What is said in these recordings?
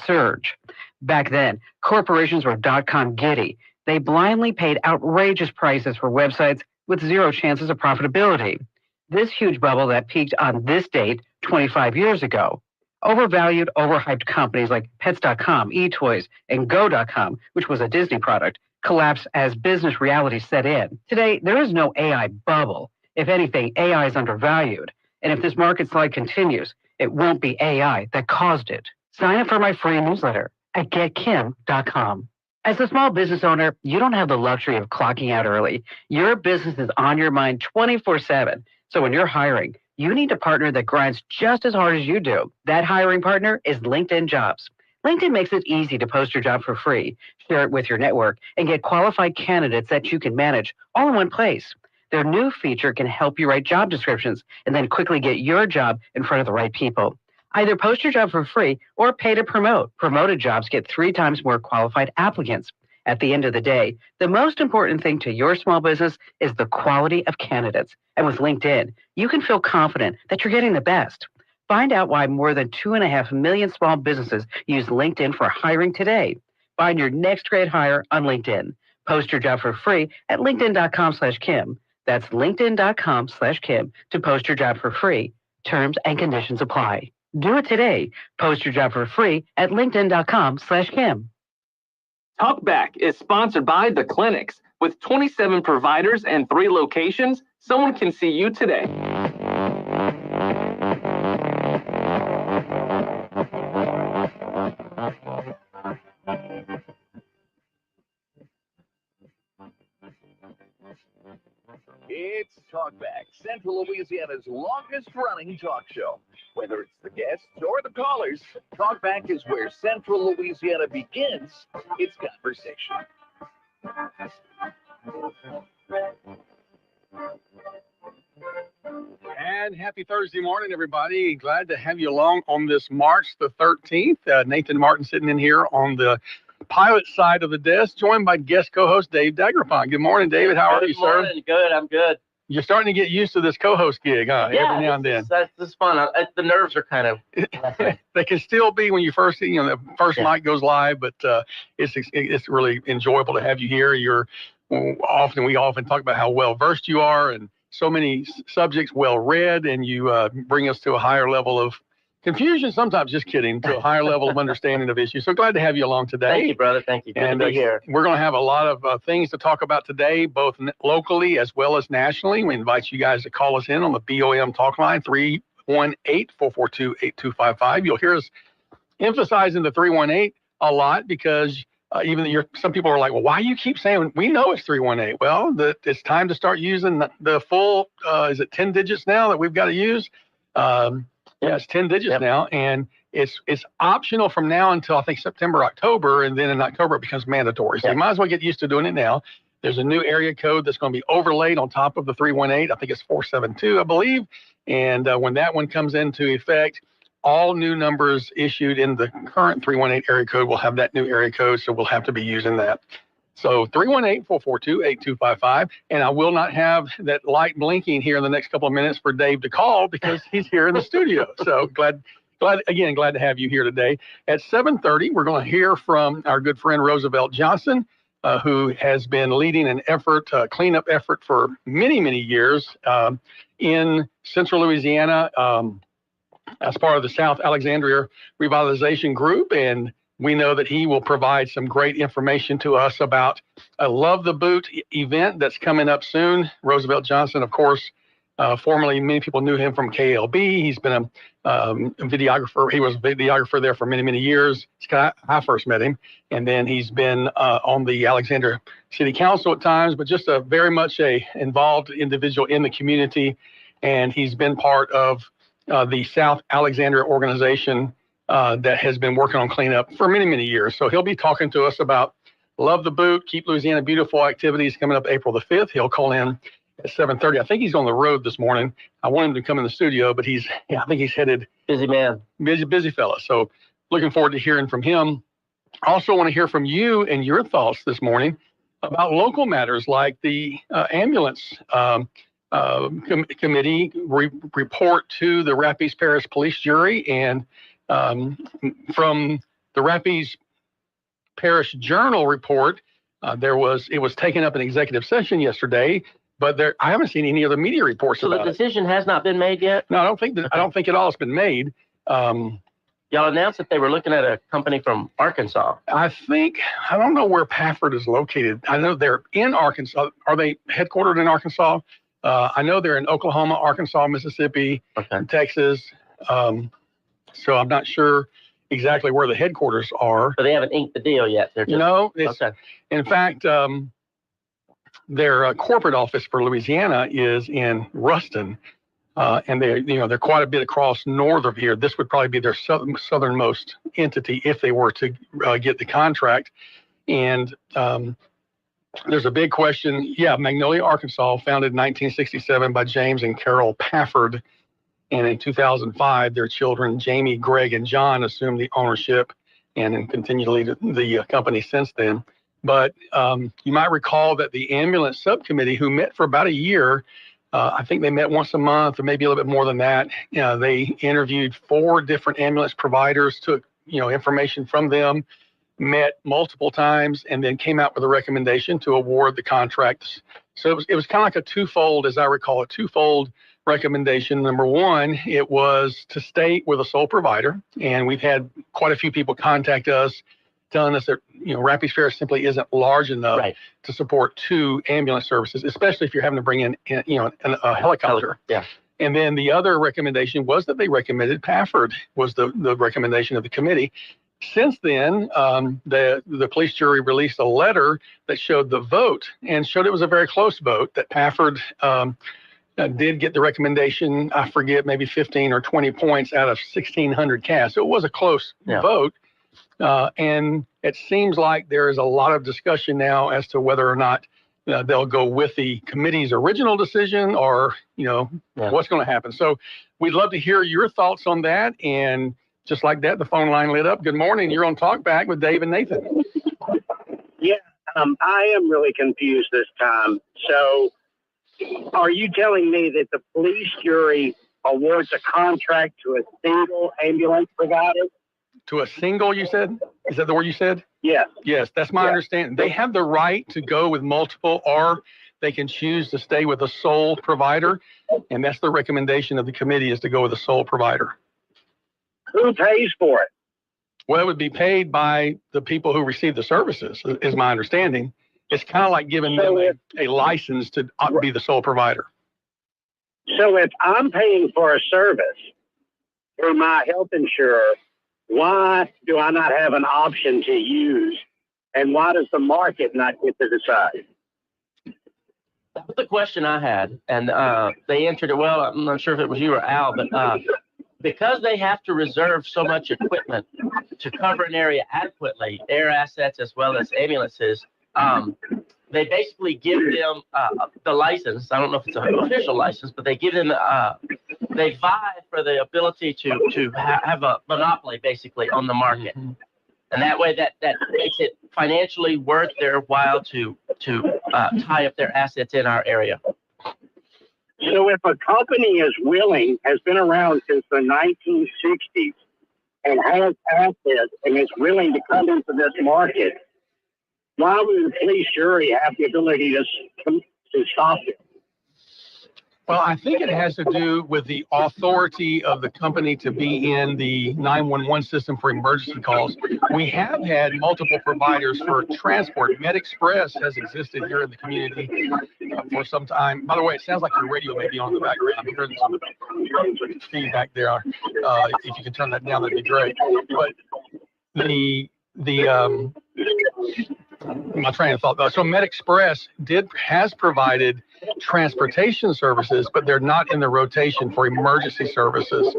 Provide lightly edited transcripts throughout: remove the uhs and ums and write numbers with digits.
surge. Back then, corporations were dot-com giddy. They blindly paid outrageous prices for websites with zero chances of profitability. This huge bubble that peaked on this date 25 years ago. Overvalued, overhyped companies like Pets.com, eToys, and Go.com, which was a Disney product, collapsed as business reality set in. Today, there is no AI bubble. If anything, AI is undervalued. And if this market slide continues, it won't be AI that caused it. Sign up for my free newsletter at getkim.com. As a small business owner, you don't have the luxury of clocking out early. Your business is on your mind 24/7. So when you're hiring, you need a partner that grinds just as hard as you do. That hiring partner is LinkedIn Jobs. LinkedIn makes it easy to post your job for free, share it with your network, and get qualified candidates that you can manage all in one place. Their new feature can help you write job descriptions and then quickly get your job in front of the right people. Either post your job for free or pay to promote. Promoted jobs get 3 times more qualified applicants. At the end of the day, the most important thing to your small business is the quality of candidates. And with LinkedIn, you can feel confident that you're getting the best. Find out why more than 2.5 million small businesses use LinkedIn for hiring today. Find your next great hire on LinkedIn. Post your job for free at linkedin.com/Kim. That's linkedin.com/Kim to post your job for free. Terms and conditions apply. Do it today. Post your job for free at linkedin.com/Kim. Talkback is sponsored by The Clinics. With 27 providers and 3 locations, someone can see you today. It's Talkback, Central Louisiana's longest-running talk show. Whether it's the guests or the callers, Talkback is where Central Louisiana begins its conversation. And happy Thursday morning, everybody. Glad to have you along on this March the 13th. Nathan Martin sitting in here on the pilot side of the desk, joined by guest co-host Dave Daigrepont. Good morning, David. How are you, sir? Good morning. Good. I'm good. You're starting to get used to this co-host gig, huh? Yeah, every now and then. That's fun. The nerves are kind of. They can still be when you first, the first mic goes live, but it's really enjoyable to have you here. We often talk about how well versed you are and so many subjects well read, and you bring us to a higher level of confusion, sometimes, just kidding, to a higher level of understanding of issues. So glad to have you along today. Thank you, brother. Thank you. Good to be here. We're going to have a lot of things to talk about today, both locally as well as nationally. We invite you guys to call us in on the BOM Talk Line, 318-442-8255. You'll hear us emphasizing the 318 a lot because some people are like, well, why do you keep saying, we know it's 318? Well, it's time to start using the full, is it 10 digits now that we've got to use? Yeah, it's 10 digits now, and it's optional from now until I think September, October, and then in October it becomes mandatory. So you might as well get used to doing it now. There's a new area code that's going to be overlaid on top of the 318. I think it's 472, I believe. And when that one comes into effect, all new numbers issued in the current 318 area code will have that new area code, so we'll have to be using that. So 318-442-8255, and I will not have that light blinking here in the next couple of minutes for Dave to call because he's here in the studio. So glad to have you here today. At 7:30, we're going to hear from our good friend Roosevelt Johnson, who has been leading an effort, cleanup effort for many, many years in Central Louisiana as part of the South Alexandria Revitalization Group, and we know that he will provide some great information to us about a Love the Boot event that's coming up soon. Roosevelt Johnson, of course, formerly, many people knew him from KLB. He's been a videographer. He was a videographer there for many, many years. I first met him. And then he's been on the Alexandria City Council at times, but just very much a involved individual in the community. And he's been part of the South Alexandria organization that has been working on cleanup for many, many years. So he'll be talking to us about Love the Boot, Keep Louisiana Beautiful activities coming up April the 5th. He'll call in at 7:30. I think he's on the road this morning. I want him to come in the studio, but I think he's headed. Busy man. Busy fella. So looking forward to hearing from him. I also want to hear from you and your thoughts this morning about local matters like the ambulance committee report to the Rapides Parish Police Jury, and from the Rapides Parish Journal report, it was taken up in executive session yesterday, but I haven't seen any other media reports about it. So the decision has not been made yet? No, I don't think it all has been made. Y'all announced that they were looking at a company from Arkansas. I don't know where Pafford is located. I know they're in Arkansas. Are they headquartered in Arkansas? I know they're in Oklahoma, Arkansas, Mississippi, and Texas. So I'm not sure exactly where the headquarters are. So they haven't inked the deal yet. No. In fact, their corporate office for Louisiana is in Ruston, and they're quite a bit across north of here. This would probably be their southernmost entity if they were to get the contract. And there's a big question. Yeah, Magnolia, Arkansas, founded in 1967 by James and Carol Pafford. And in 2005, their children, Jamie, Greg, and John, assumed the ownership and continue to lead the company since then. But you might recall that the ambulance subcommittee, who met for about a year, I think they met once a month or maybe a little bit more than that. They interviewed 4 different ambulance providers, took information from them, met multiple times, and then came out with a recommendation to award the contracts. So it was kind of like a twofold, as I recall, a twofold recommendation. Number one, it was to stay with a sole provider, and we've had quite a few people contact us telling us that Rapides Parish simply isn't large enough to support 2 ambulance services, especially if you're having to bring in a helicopter. Yeah. And then the other recommendation was that they recommended Pafford, was the recommendation of the committee. Since then, the police jury released a letter that showed the vote and showed it was a very close vote, that Pafford did get the recommendation. I forget, maybe 15 or 20 points out of 1,600 cast. So it was a close vote. And it seems like there is a lot of discussion now as to whether or not they'll go with the committee's original decision or, what's going to happen. So we'd love to hear your thoughts on that. And just like that, the phone line lit up. Good morning. You're on Talkback with Dave and Nathan. Yeah, I am really confused this time. So are you telling me that the police jury awards a contract to a single ambulance provider? To a single, you said? Is that the word you said? Yes. Yes, that's my understanding. They have the right to go with multiple, or they can choose to stay with a sole provider. And that's the recommendation of the committee, is to go with a sole provider. Who pays for it? Well, it would be paid by the people who receive the services, is my understanding. It's kind of like giving them a license to be the sole provider. So if I'm paying for a service through my health insurer, why do I not have an option to use? And why does the market not get to decide? That was the question I had. And they answered it well. I'm not sure if it was you or Al, but because they have to reserve so much equipment to cover an area adequately, air assets as well as ambulances, they basically give them the license. I don't know if it's an official license, but they give them, they vie for the ability to have a monopoly basically on the market. And that way that makes it financially worth their while to tie up their assets in our area. So if a company has been around since the 1960s and has assets and is willing to come into this market, why would the police jury have the ability to stop it? Well, I think it has to do with the authority of the company to be in the 911 system for emergency calls. We have had multiple providers for transport. MedExpress has existed here in the community for some time. By the way, it sounds like your radio may be on in the background. I'm hearing some feedback there. If you can turn that down, that'd be great. But my train of thought. So MedExpress has provided transportation services, but they're not in the rotation for emergency services,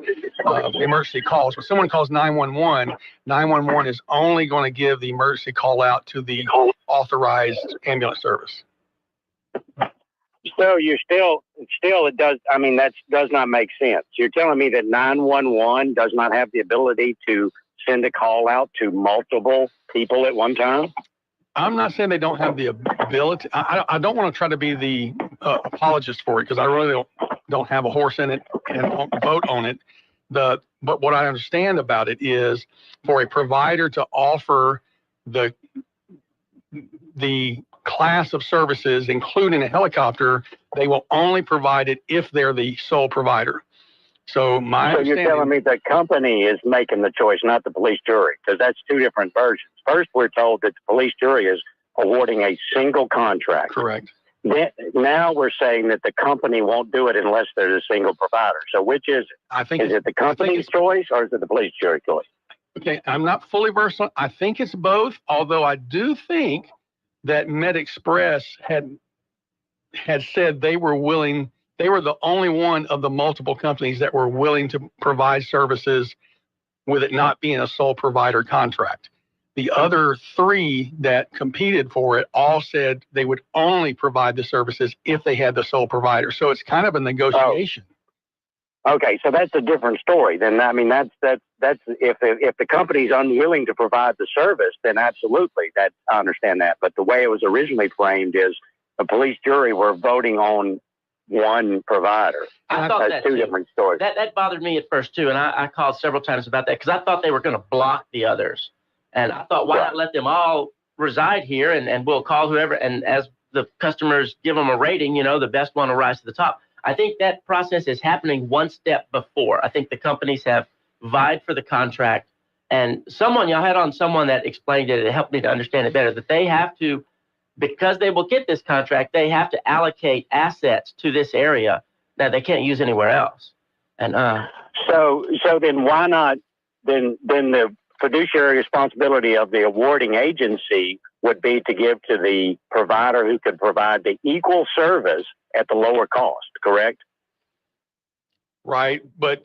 emergency calls. When someone calls 911, 911 is only going to give the emergency call out to the authorized ambulance service. So you're still it does. I mean, that does not make sense. You're telling me that 911 does not have the ability to send a call out to multiple people at one time? I'm not saying they don't have the ability. I don't want to try to be the apologist for it, because I really don't have a horse in it and won't vote on it. The but what I understand about it is for a provider to offer the class of services, including a helicopter, they will only provide it if they're the sole provider. So you're telling me the company is making the choice, not the police jury, because that's two different versions. First, we're told that the police jury is awarding a single contract. Correct. Now we're saying that the company won't do it unless there's a single provider. So which is it? Is it the company's choice or is it the police jury choice? Okay, I'm not fully versed on. I think it's both, although I do think that MedExpress had said they were willing. They were the only one of the multiple companies that were willing to provide services with it not being a sole provider contract. The other three that competed for it all said they would only provide the services if they had the sole provider. So it's kind of a negotiation. Oh. Okay, so that's a different story. Then I mean that's if the company's unwilling to provide the service, then absolutely, that I understand that. But the way it was originally framed is the police jury were voting on one provider. I thought that's two different stories. That bothered me at first too, and I called several times about that because I thought they were going to block the others, and I thought why not let them all reside here and we'll call whoever, and as the customers give them a rating, the best one will rise to the top. I think that process is happening one step before. I think the companies have vied for the contract, and y'all had on someone that explained it. It helped me to understand it better that they have to. Because they will get this contract, they have to allocate assets to this area that they can't use anywhere else. And so then why not? Then the fiduciary responsibility of the awarding agency would be to give to the provider who could provide the equal service at the lower cost. Correct? Right, but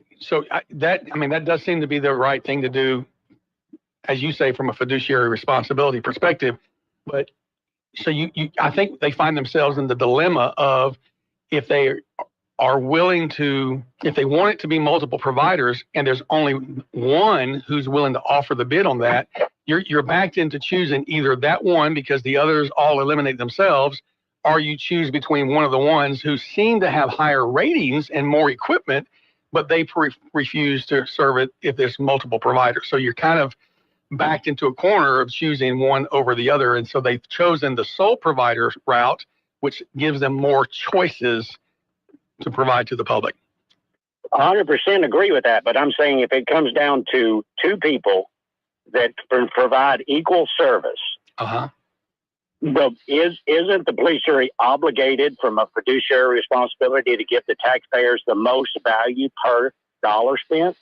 that does seem to be the right thing to do, as you say, from a fiduciary responsibility perspective, but. So I think they find themselves in the dilemma of if they are willing to, if they want it to be multiple providers and there's only one who's willing to offer the bid on that, you're backed into choosing either that one because the others all eliminate themselves, or you choose between one of the ones who seem to have higher ratings and more equipment, but they refuse to serve it if there's multiple providers. So you're kind of backed into a corner of choosing one over the other. And so they've chosen the sole provider route, which gives them more choices to provide to the public. 100% agree with that. But I'm saying if it comes down to two people that provide equal service, but isn't the police jury obligated from a fiduciary responsibility to give the taxpayers the most value per dollar spent?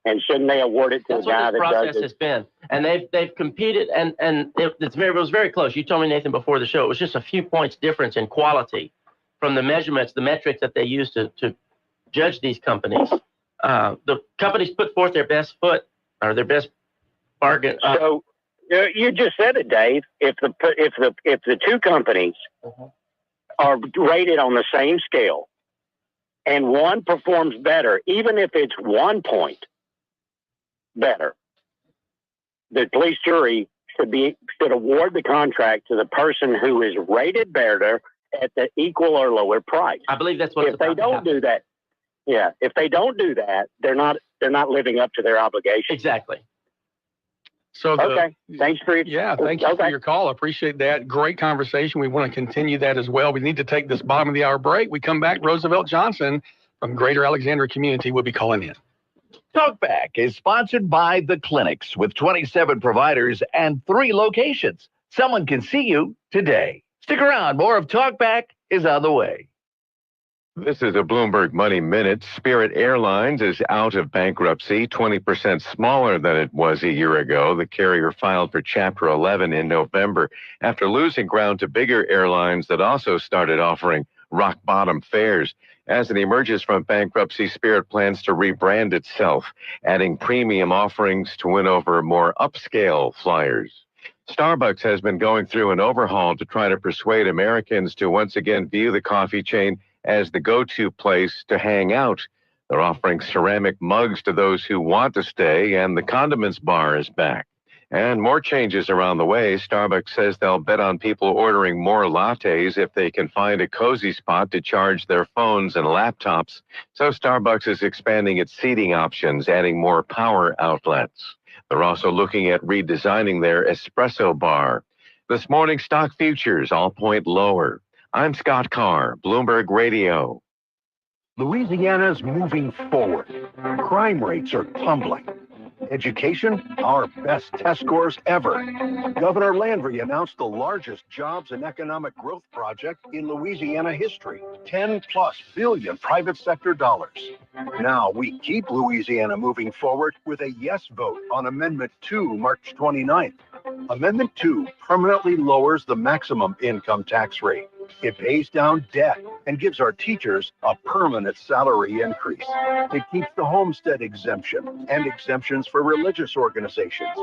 And shouldn't they award it to the guy that does it? That's what this process has been. And they've competed, and it was very close. You told me, Nathan, before the show, it was just a few points difference in quality from the measurements, the metrics that they use to judge these companies. The companies put forth their best foot or their best bargain. So you just said it, Dave. If the two companies are rated on the same scale, and one performs better, even if it's 1 point better, the police jury should award the contract to the person who is rated better at the equal or lower price. I believe that's what. If they don't do that, if they don't do that, they're not living up to their obligation. Exactly. So thanks for thank you for your call. I appreciate that. Great conversation. We want to continue that as well. We need to take this bottom of the hour break. We come back. Roosevelt Johnson from Greater Alexandria Community will be calling in. Talkback is sponsored by The Clinics with 27 providers and 3 locations. Someone can see you today. Stick around. More of Talkback is on the way. This is a Bloomberg Money Minute. Spirit Airlines is out of bankruptcy, 20% smaller than it was a year ago. The carrier filed for Chapter 11 in November after losing ground to bigger airlines that also started offering rock-bottom fares. As it emerges from bankruptcy, Spirit plans to rebrand itself, adding premium offerings to win over more upscale flyers. Starbucks has been going through an overhaul to try to persuade Americans to once again view the coffee chain as the go-to place to hang out. They're offering ceramic mugs to those who want to stay, and the condiments bar is back. And more changes around the way. Starbucks says they'll bet on people ordering more lattes if they can find a cozy spot to charge their phones and laptops. So Starbucks is expanding its seating options, adding more power outlets. They're also looking at redesigning their espresso bar. This morning, stock futures all point lower. I'm Scott Carr, Bloomberg Radio. Louisiana's moving forward. Crime rates are tumbling. Education, our best test scores ever. Governor Landry announced the largest jobs and economic growth project in Louisiana history, 10+ billion private sector dollars. Now we keep Louisiana moving forward with a yes vote on Amendment 2, March 29th. Amendment 2 permanently lowers the maximum income tax rate. It pays down debt and gives our teachers a permanent salary increase. It keeps the homestead exemption and exemptions for religious organizations.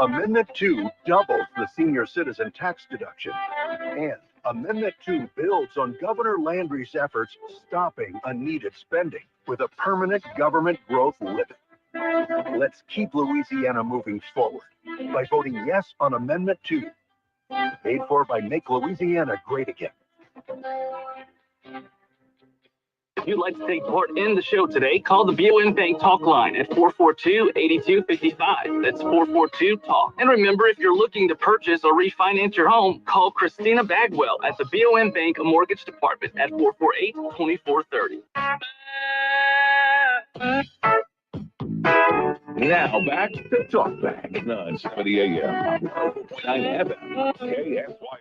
Amendment 2 doubles the senior citizen tax deduction. And Amendment 2 builds on Governor Landry's efforts stopping unneeded spending with a permanent government growth limit. Let's keep Louisiana moving forward by voting yes on Amendment 2. Paid for by Make Louisiana Great Again. If you'd like to take part in the show today, call the BOM Bank Talk Line at 442-8255. That's 442-TALK. And remember, if you're looking to purchase or refinance your home, call Christina Bagwell at the BOM Bank Mortgage Department at 448-2430. Now back to Talkback, 970 AM, 9 FM, KSYO.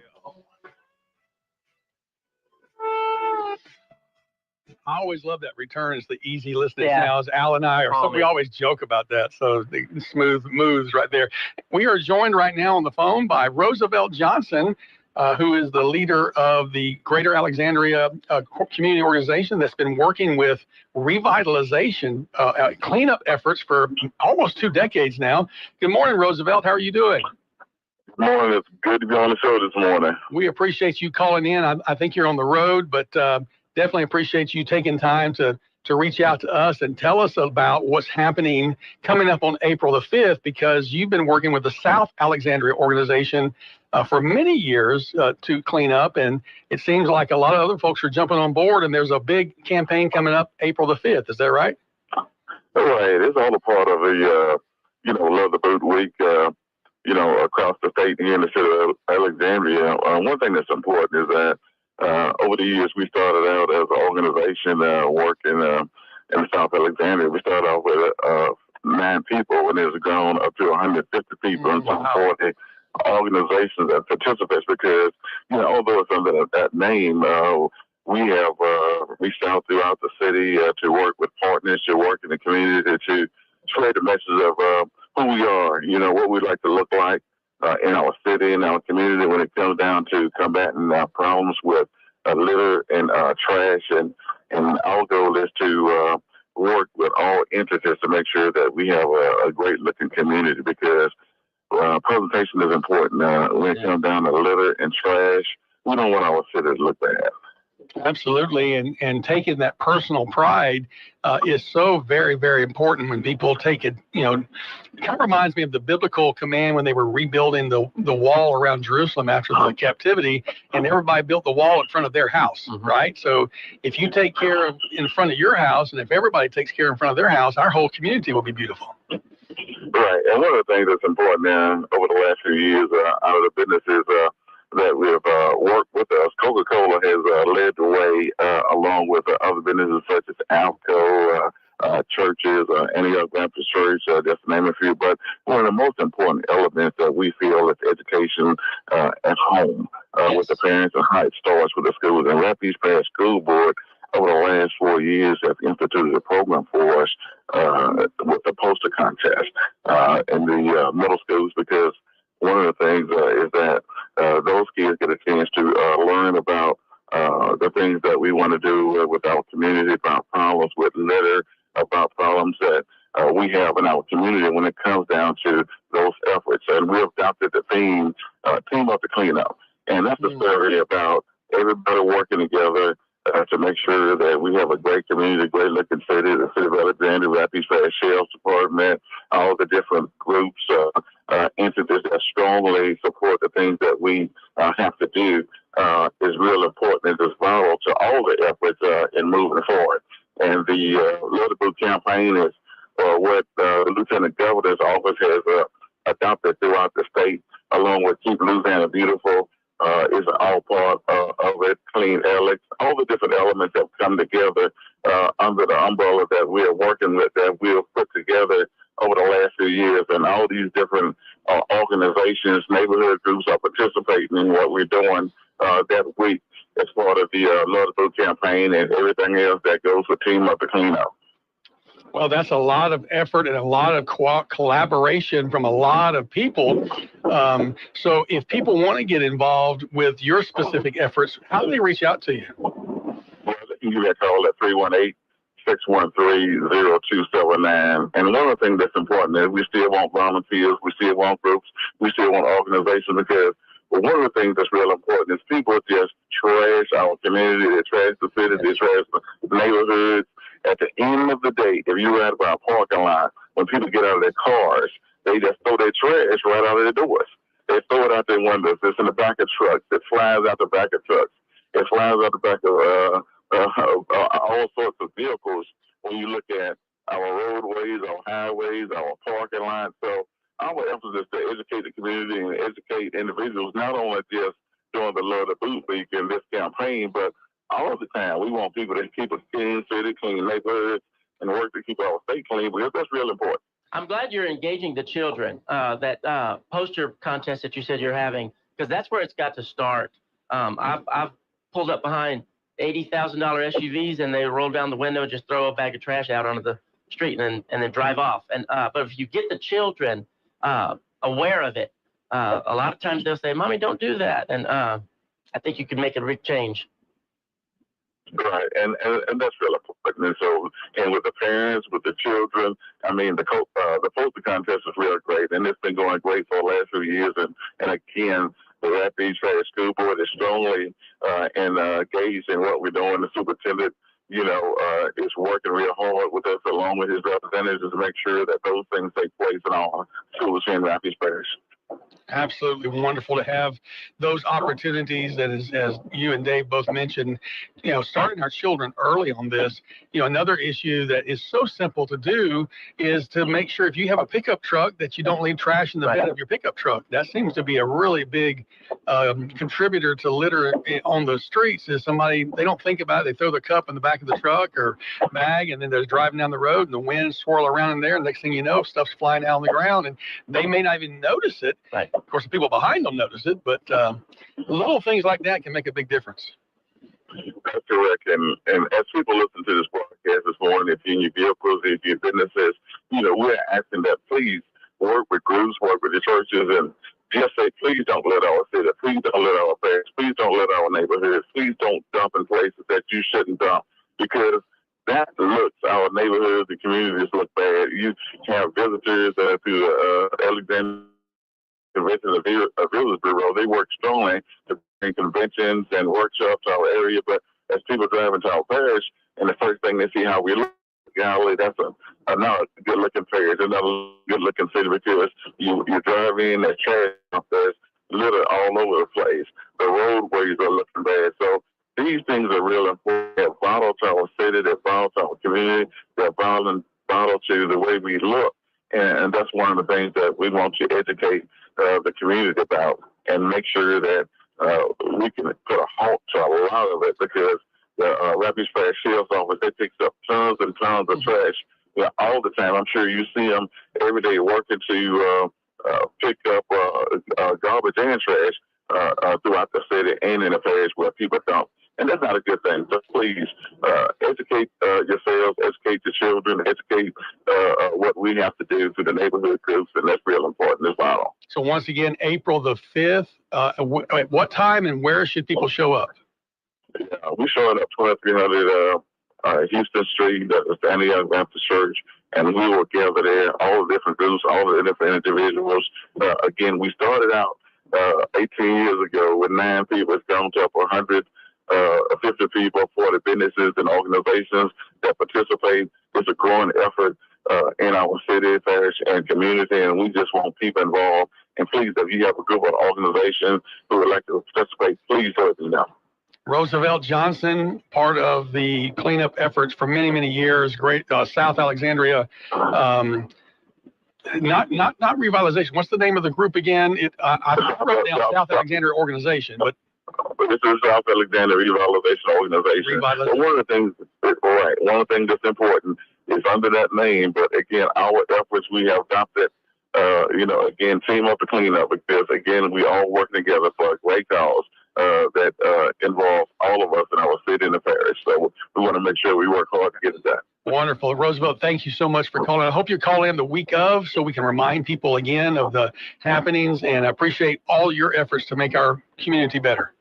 I always love that return. It's the easy listening Yeah. sounds. Al and I, we always joke about that. So the smooth moves right there. We are joined right now on the phone by Roosevelt Johnson, who is the leader of the Greater Alexandria Community Organization that's been working with revitalization cleanup efforts for almost 2 decades now. Good morning, Roosevelt. How are you doing? Good morning. It's good to be on the show this morning. We appreciate you calling in. I think you're on the road, but definitely appreciate you taking time to reach out to us and tell us about what's happening coming up on April the 5th, because you've been working with the South Alexandria organization for many years to clean up. And it seems like a lot of other folks are jumping on board, and there's a big campaign coming up April the 5th. Is that right? Right. It's all a part of the, Love the Boot Week, across the state here in the city of Alexandria. One thing that's important is that over the years, we started out as an organization working in South Alexandria. We started off with 9 people, and it's grown up to 150 people and some 40 organizations and participants, because, although it's under that name, we have reached out throughout the city to work with partners, to work in the community, to spread the message of who we are, what we'd like to look like in our city, in our community, when it comes down to combating problems with litter and trash. And our goal is to work with all entities to make sure that we have a great looking community, because presentation is important. When it comes down to litter and trash, we don't want our city to look bad. Absolutely. And taking that personal pride is so very, very important when people take it. It kind of reminds me of the biblical command when they were rebuilding the wall around Jerusalem after the captivity, and everybody built the wall in front of their house, right? So if you take care of in front of your house, and if everybody takes care in front of their house, our whole community will be beautiful. Right. And one of the things that's important now over the last few years out of the businesses that we have worked with us, Coca-Cola has led the way along with other businesses such as Alco, churches, Antioch Baptist Church, just to name a few. But one of the most important elements that we feel is education at home with the parents, and how it starts with the schools. And Rapides Parish School Board over the last 4 years have instituted a program for us with the poster contest in the middle schools, because one of the things is that those kids get a chance to learn about the things that we want to do with our community, about problems with litter, about problems that we have in our community when it comes down to those efforts. And we adopted the theme, Team Up to Clean Up. And that's the story about everybody working together to make sure that we have a great community, great looking city, the city of Alexandria, Rapid Fast Sheriff's Department, all the different groups, entities that strongly support the things that we have to do is real important and is vital to all the efforts in moving forward. And the Love the Boot campaign is what the Lieutenant Governor's office has adopted throughout the state, along with Keep Louisiana Beautiful, is all part of it, Clean Alex, all the different elements that come together under the umbrella that we are working with, that we have put together over the last few years. And all these different organizations, neighborhood groups are participating in what we're doing that week as part of the Love the Boot campaign and everything else that goes with Team Up to Clean Up. Well, that's a lot of effort and a lot of collaboration from a lot of people. So if people want to get involved with your specific efforts, how do they reach out to you? Well, they can give me a call at 318-613-0279. And one of the things that's important is we still want volunteers, we still want groups, we still want organizations, because one of the things that's real important is people just trash our community, they trash the city, they trash the neighborhoods. At the end of the day, if you ride by a parking lot, when people get out of their cars, they just throw their trash right out of their doors. They throw it out their windows. It's in the back of trucks. It flies out the back of trucks. It flies out the back of all sorts of vehicles when you look at our roadways, our highways, our parking lots. So our emphasis is to educate the community and educate individuals, not only just during the Love the Boot Week in this campaign, but all of the time. We want people to keep a clean city, clean neighborhoods, and work to keep our state clean, because that's real important. I'm glad you're engaging the children, that poster contest that you said you're having, because that's where it's got to start. I've pulled up behind $80,000 SUVs, and they roll down the window and just throw a bag of trash out onto the street and then drive off. And but if you get the children aware of it, a lot of times they'll say, "Mommy, don't do that." And I think you can make a big change. Right, and that's really important. And so, and with the parents, with the children, I mean, the poster contest is really great, and it's been going great for the last few years. And again, the Rapid Fast School Board is strongly engaged in what we're doing. The superintendent, is working real hard with us, along with his representatives, to make sure that those things take place in all schools here in Rapid Parish. Absolutely wonderful to have those opportunities that, as you and Dave both mentioned, starting our children early on this. Another issue that is so simple to do is to make sure, if you have a pickup truck, that you don't leave trash in the bed of your pickup truck. That seems to be a really big contributor to litter on the streets. Is somebody, they don't think about it, they throw the cup in the back of the truck or bag, and then they're driving down the road and the winds swirl around in there, and next thing you know, stuff's flying out on the ground, and they may not even notice it. Right. Of course, the people behind them notice it, but little things like that can make a big difference. That's correct. And as people listen to this broadcast this morning, if you're in your vehicles, if your businesses, we're asking that please work with groups, work with the churches, and just say, please don't let our city, please don't let our parish, please don't let our neighborhoods, please don't dump in places that you shouldn't dump, because that looks, our neighborhoods, the communities look bad. You have visitors to Alexandria Convention and Village Bureau. They work strongly to bring conventions and workshops to our area, but as people drive into our parish, and the first thing they see how we look, golly, that's another good-looking parish, another good-looking city, because you drive in, there's trash out there, litter all over the place. The roadways are looking bad. So these things are real important. They're vital to our city, they're vital to our community, they're vital to the way we look. And that's one of the things that we want to educate the community about, and make sure that we can put a halt to a lot of it, because the Rapid Fast Sheriff's Office, they picks up tons and tons of trash all the time. I'm sure you see them every day working to pick up garbage and trash throughout the city and in the parish where people dump. And that's not a good thing. So please educate yourselves, educate your children, educate what we have to do through the neighborhood groups, and that's real important as well. So once again, April the 5th, at what time and where should people show up? We're showing up 2300 Houston Street, the Antioch Baptist Church, and we will gather there, all the different groups, all the different individuals. Again, we started out 18 years ago with 9 people. It's gone to up 100 50 people, 40 businesses and organizations that participate. It's a growing effort in our city, parish, and community, and we just want people involved. And please, if you have a group of organizations who would like to participate, please let me know. Roosevelt Johnson, part of the cleanup efforts for many, many years. Great South Alexandria, not revitalization. What's the name of the group again? I wrote down South Alexandria Organization, but this is South Alexandria Revitalization Organization. But one of the things that's important is under that name. But again, our efforts, we have got that. Again, team up to clean up, because again, we all work together for a great cause that involves all of us in our city and the parish. So we want to make sure we work hard to get it done. Wonderful. Roosevelt, thank you so much for calling. I hope you call in the week of so we can remind people again of the happenings, and I appreciate all your efforts to make our community better.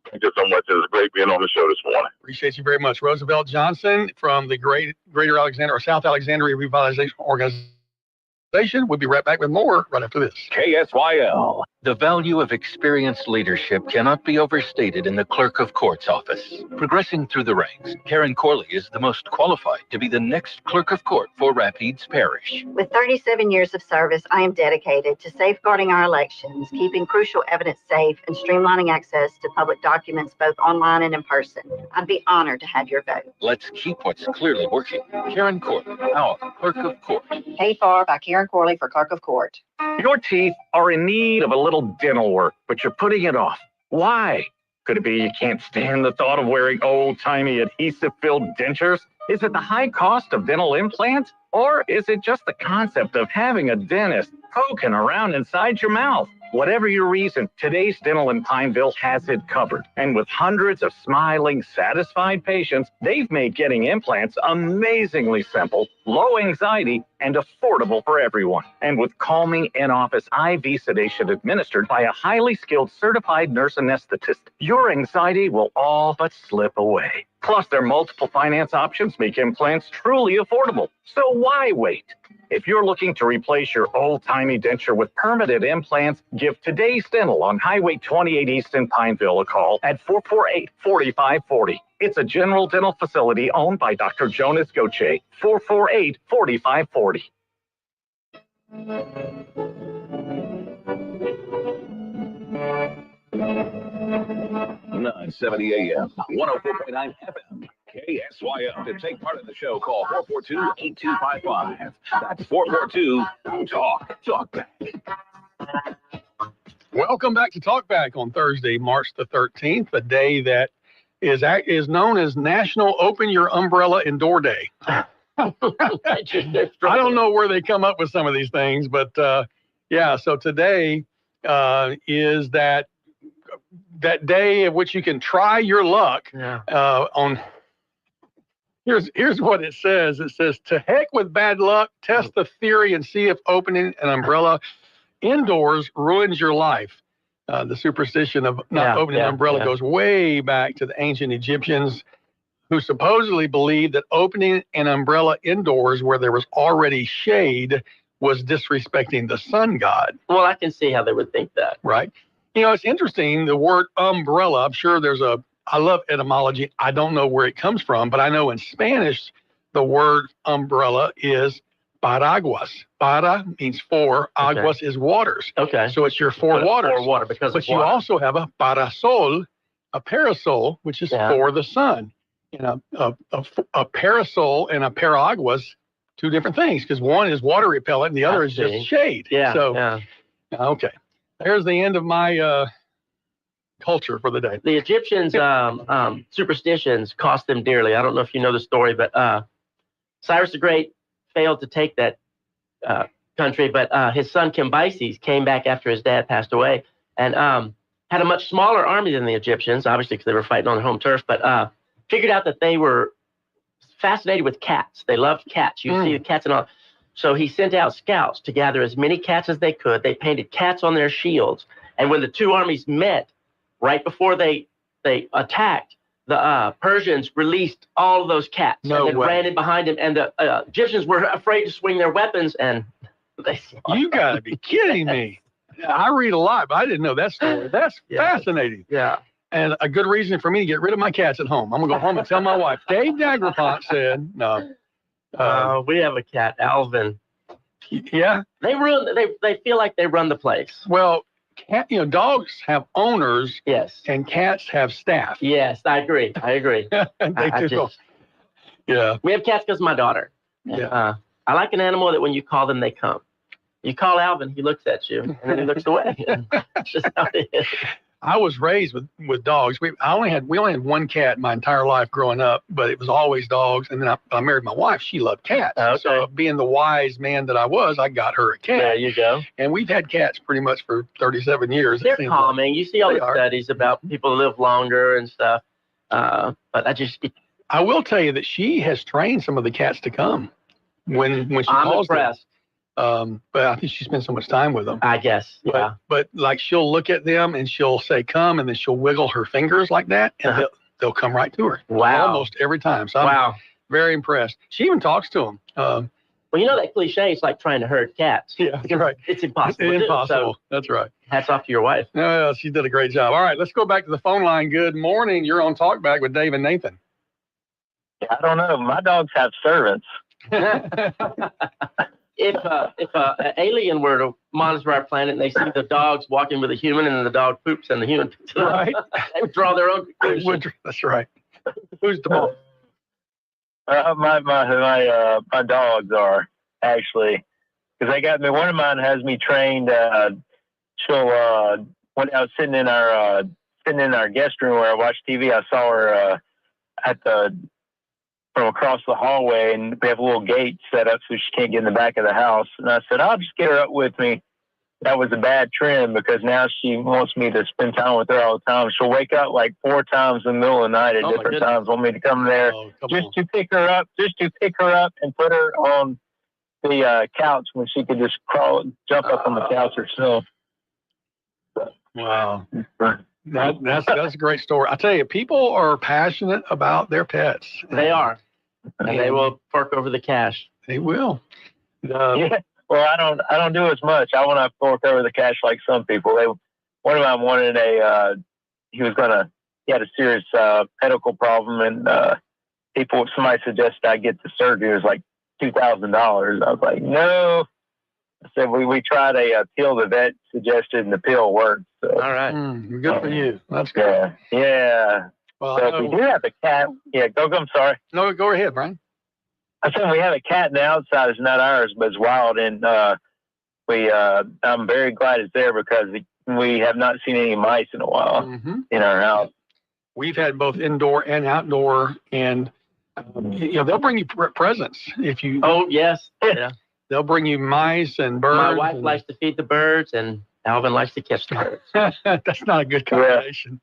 Thank you so much. It was great being on the show this morning. Appreciate you very much. Roosevelt Johnson from the Greater Alexandria or South Alexandria Revitalization Organization. We'll be right back with more right after this. KSYL. The value of experienced leadership cannot be overstated in the Clerk of Court's office. Progressing through the ranks, Karen Corley is the most qualified to be the next Clerk of Court for Rapides Parish. With 37 years of service, I am dedicated to safeguarding our elections, keeping crucial evidence safe, and streamlining access to public documents both online and in person. I'd be honored to have your vote. Let's keep what's clearly working. Karen Corley, our Clerk of Court. Paid for by Karen Corley for Clerk of Court. Your teeth are in need of a little dental work, but you're putting it off. Why? Could it be you can't stand the thought of wearing old-timey adhesive-filled dentures? Is it the high cost of dental implants? Or is it just the concept of having a dentist poking around inside your mouth? Whatever your reason, today's Dental in Pineville has it covered. And with hundreds of smiling, satisfied patients, they've made getting implants amazingly simple, low anxiety, and affordable for everyone. And with calming in-office IV sedation administered by a highly skilled certified nurse anesthetist, your anxiety will all but slip away. Plus, their multiple finance options make implants truly affordable. So why wait? If you're looking to replace your old-timey denture with permanent implants, give Today's Dental on Highway 28 East in Pineville a call at 448-4540. It's a general dental facility owned by Dr. Jonas Goche. 448-4540. 970 AM, 104.9 FM. KSYL. To take part in the show, call 442-8255. That's 442-TALK. Talkback. Welcome back to Talkback on Thursday, March the 13th, a day that is known as National Open Your Umbrella and Door Day. I don't know where they come up with some of these things, but so today is that day of which you can try your luck on. Here's what it says. It says, to heck with bad luck, test the theory and see if opening an umbrella indoors ruins your life. The superstition of not opening an umbrella goes way back to the ancient Egyptians, who supposedly believed that opening an umbrella indoors where there was already shade was disrespecting the sun god. Well, I can see how they would think that. Right. You know, it's interesting, the word umbrella, I'm sure I love etymology. I don't know where it comes from, but I know in Spanish, the word umbrella is paraguas. Para means four, aguas is waters. Okay. So it's your four waters. For water, because but you also have a parasol, which is for the sun. You know, a parasol and a paraguas, two different things, because one is water repellent and the other is just shade. Okay. There's the end of my culture for the day. The Egyptians' superstitions cost them dearly. I don't know if you know the story, but Cyrus the Great failed to take that country, but his son Cambyses came back after his dad passed away and had a much smaller army than the Egyptians, obviously because they were fighting on their home turf, but figured out that they were fascinated with cats. They loved cats. You see the cats and all. So he sent out scouts to gather as many cats as they could. They painted cats on their shields. And when the two armies met, right before they attacked, the Persians released all of those cats and then ran in behind him. And the Egyptians were afraid to swing their weapons. And they You got to be kidding me. I read a lot, but I didn't know that story. That's fascinating. Yeah. And a good reason for me to get rid of my cats at home. I'm going to go home and tell my wife, Dave Daigrepont said, no. We have a cat, Alvin. Yeah. They feel like they run the place. Well, dogs have owners. Yes. And cats have staff. Yes, I agree. They do. Yeah. We have cats because of my daughter. Yeah. I like an animal that when you call them, they come. You call Alvin, he looks at you, and then he looks away. That's just how it is. I was raised with dogs. We only had one cat my entire life growing up, but it was always dogs. And then I married my wife. She loved cats. Okay. So being the wise man that I was, I got her a cat. There you go. And we've had cats pretty much for 37 years. They're calming. You see all the studies about people live longer and stuff. But I will tell you that she has trained some of the cats to come when she calls them. But I think she spends so much time with them. I guess. Yeah. But like she'll look at them and she'll say, come, and then she'll wiggle her fingers like that, and they'll come right to her. Wow. Almost every time. So I'm very impressed. She even talks to them. Well, you know that cliche, it's like trying to herd cats. Yeah, that's right. It's impossible. It's impossible. So that's right. Hats off to your wife. No, she did a great job. All right, let's go back to the phone line. Good morning. You're on Talkback with Dave and Nathan. Yeah, I don't know. My dogs have servants. If an alien were to monitor our planet and they see the dogs walking with a human and then the dog poops and the human picks it up, right. They would draw their own conclusions. That's right. Who's the boss? My dogs are actually, because they got me. One of mine has me trained. She'll when I was sitting in our guest room where I watch TV, I saw her from across the hallway, and we have a little gate set up so she can't get in the back of the house. And I said, I'll just get her up with me. That was a bad trend because now she wants me to spend time with her all the time. She'll wake up like 4 times in the middle of the night at different times, want me to come there to pick her up and put her on the couch when she could just jump up on the couch herself. Wow. That's a great story. I tell you, people are passionate about their pets. They are. And they will fork over the cash. They will. Yeah. Well, I don't do as much. I want to fork over the cash like some people. One of them wanted he had a serious medical problem, and somebody suggested I get the surgery. It was like $2,000. I was like, no. I said we tried a pill the vet suggested, and the pill worked. So. All right. Good for you. That's good. Yeah. Well, so if we do have a cat, I'm sorry. No, go ahead, Brian. I said we have a cat in the outside. It's not ours, but it's wild, and I'm very glad it's there because we have not seen any mice in a while in our house. We've had both indoor and outdoor, and they'll bring you presents if you. Oh yes, yeah. They'll bring you mice and birds. My wife likes to feed the birds, and Alvin likes to catch the birds. That's not a good combination.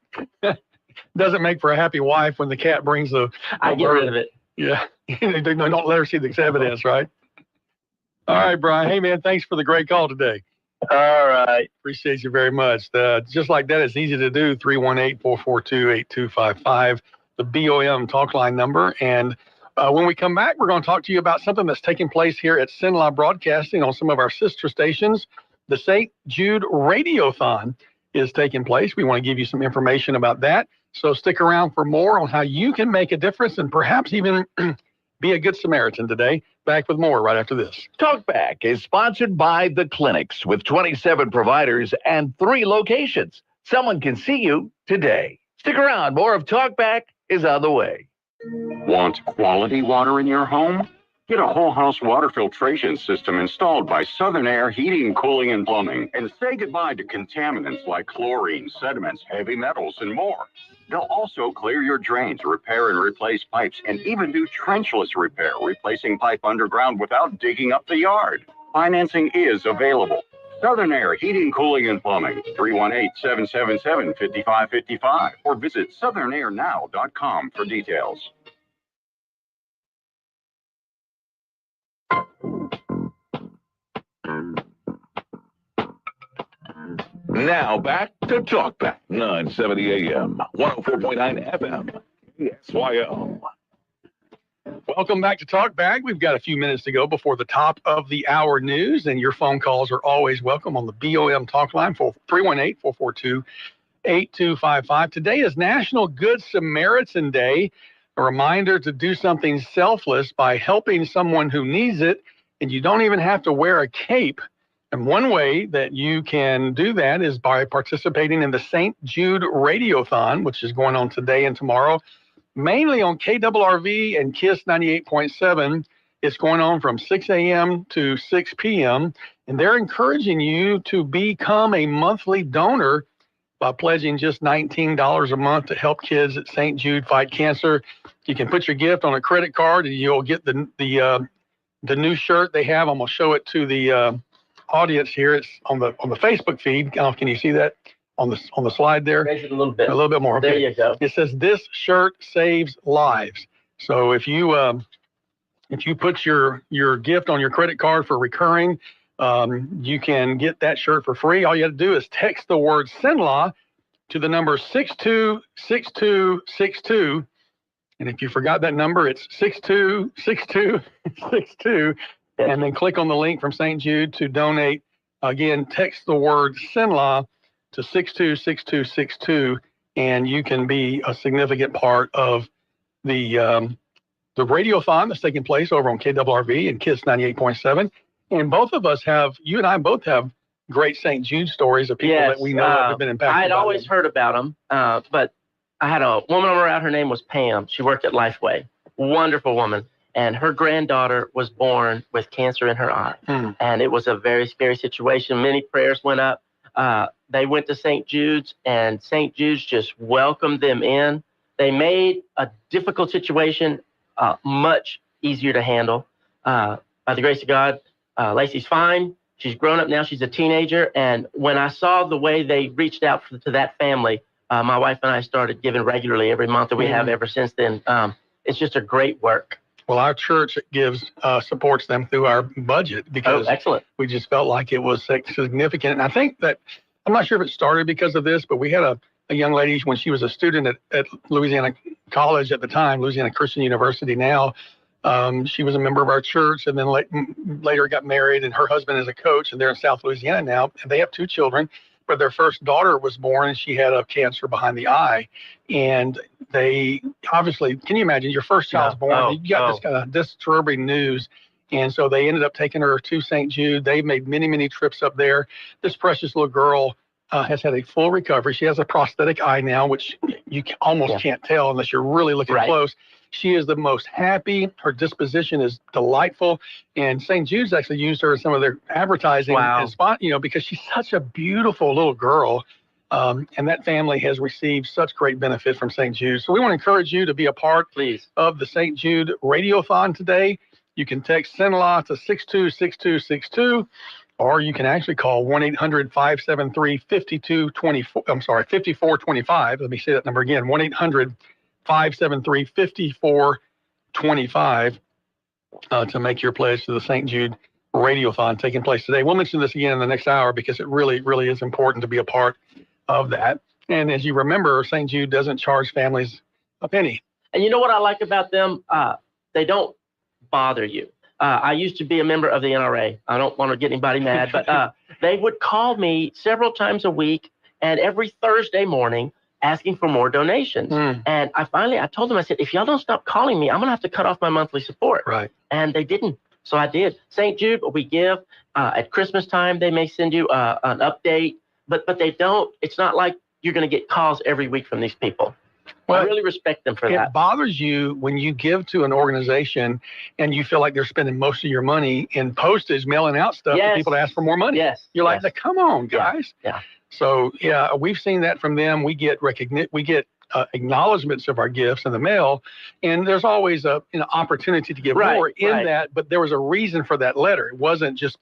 Doesn't make for a happy wife when the cat brings I get rid of it. Yeah. Don't let her see the evidence, right? All right, Brian. Hey, man, thanks for the great call today. All right. Appreciate you very much. Just like that, it's easy to do. 318-442-8255, the BOM Talk Line number. And when we come back, we're going to talk to you about something that's taking place here at Sinlaw Broadcasting on some of our sister stations. The St. Jude Radiothon is taking place. We want to give you some information about that. So stick around for more on how you can make a difference and perhaps even be a good Samaritan today. Back with more right after this. Talkback is sponsored by The Clinics with 27 providers and 3 locations. Someone can see you today. Stick around. More of Talkback is on the way. Want quality water in your home? Get a whole house water filtration system installed by Southern Air Heating, Cooling, and Plumbing, and say goodbye to contaminants like chlorine, sediments, heavy metals, and more. They'll also clear your drains, repair and replace pipes, and even do trenchless repair, replacing pipe underground without digging up the yard. Financing is available. Southern Air Heating, Cooling, and Plumbing, 318-777-5555, or visit southernairnow.com for details. Now back to Talkback, 970 AM, 104.9 FM, SYO. Welcome back to Talkback. We've got a few minutes to go before the top of the hour news, and your phone calls are always welcome on the BOM Talk Line for 8255. Today is National Good Samaritan Day, a reminder to do something selfless by helping someone who needs it, and you don't even have to wear a cape. And one way that you can do that is by participating in the St. Jude Radiothon, which is going on today and tomorrow, mainly on KRRV and KISS 98.7. It's going on from 6 a.m. to 6 p.m., and they're encouraging you to become a monthly donor by pledging just $19 a month to help kids at St. Jude fight cancer. You can put your gift on a credit card, and you'll get the new shirt they have. I'm going to show it to the audience here. It's on the Facebook feed. Can you see that on the slide there? Raise it a little bit. A little bit more. Okay. There you go. It says this shirt saves lives. So if you put your gift on your credit card for recurring, you can get that shirt for free. All you have to do is text the word SINLAW to the number 626262. And if you forgot that number, it's 626262. And then click on the link from St. Jude to donate. Again, text the word SINLAW to 626262, and you can be a significant part of the radiothon that's taking place over on KRRV and KISS 98.7. And both of us you and I both have great St. Jude stories of people that we know have been impacted. I had always heard about them, but I had a woman on my route. Her name was Pam. She worked at Lifeway. Wonderful woman. And her granddaughter was born with cancer in her eye. And it was a very scary situation. Many prayers went up. They went to St. Jude's, and St. Jude's just welcomed them in. They made a difficult situation much easier to handle. By the grace of God, Lacey's fine. She's grown up now. She's a teenager. And when I saw the way they reached out to that family, my wife and I started giving regularly every month, and we have ever since then. It's just a great work. Well, our church supports them through our budget because we just felt like it was significant. And I think that, I'm not sure if it started because of this, but we had a young lady when she was a student at Louisiana College at the time, Louisiana Christian University now. She was a member of our church, and then later got married, and her husband is a coach, and they're in South Louisiana now, and they have 2 children. But their first daughter was born, and she had a cancer behind the eye. And they obviously, can you imagine, your first child's born, you got this kind of disturbing news. And so they ended up taking her to St. Jude. They made many, many trips up there. This precious little girl has had a full recovery. She has a prosthetic eye now, which you almost can't tell unless you're really looking close. She is the most happy. Her disposition is delightful. And St. Jude's actually used her in some of their advertising and spot, because she's such a beautiful little girl. And that family has received such great benefit from St. Jude. So we want to encourage you to be a part of the St. Jude Radiothon today. You can text SINLAW to 626262, or you can actually call 1-800-573-5425. Let me say that number again, 1-800-573-5425 to make your pledge to the St. Jude Radiothon taking place today. We'll mention this again in the next hour because it really, really is important to be a part of that. And as you remember, St. Jude doesn't charge families a penny. And you know what I like about them? They don't bother you. I used to be a member of the NRA. I don't want to get anybody mad, but they would call me several times a week and every Thursday morning asking for more donations. And I told them, I said, if y'all don't stop calling me, I'm going to have to cut off my monthly support. Right. And they didn't. So I did. St. Jude, we give at Christmas time. They may send you an update, but they don't. It's not like you're going to get calls every week from these people. Well, I really respect them for that. It bothers you when you give to an organization and you feel like they're spending most of your money in postage, mailing out stuff for people to ask for more money. You're like, come on, guys. Yeah. So, we've seen that from them. We get acknowledgments of our gifts in the mail, and there's always an opportunity to give more in that, but there was a reason for that letter. It wasn't just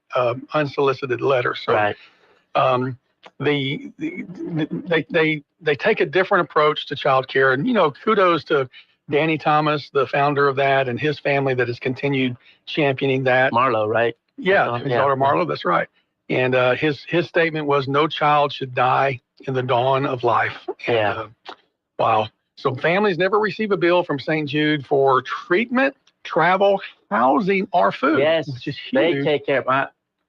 unsolicited letter. So they take a different approach to child care, and kudos to Danny Thomas, the founder of that, and his family that has continued championing that. Marlo, right? Yeah, his daughter Marlo, that's right. And his statement was, no child should die in the dawn of life. And, wow. So families never receive a bill from St. Jude for treatment, travel, housing, or food. Yes, which is huge. They take care of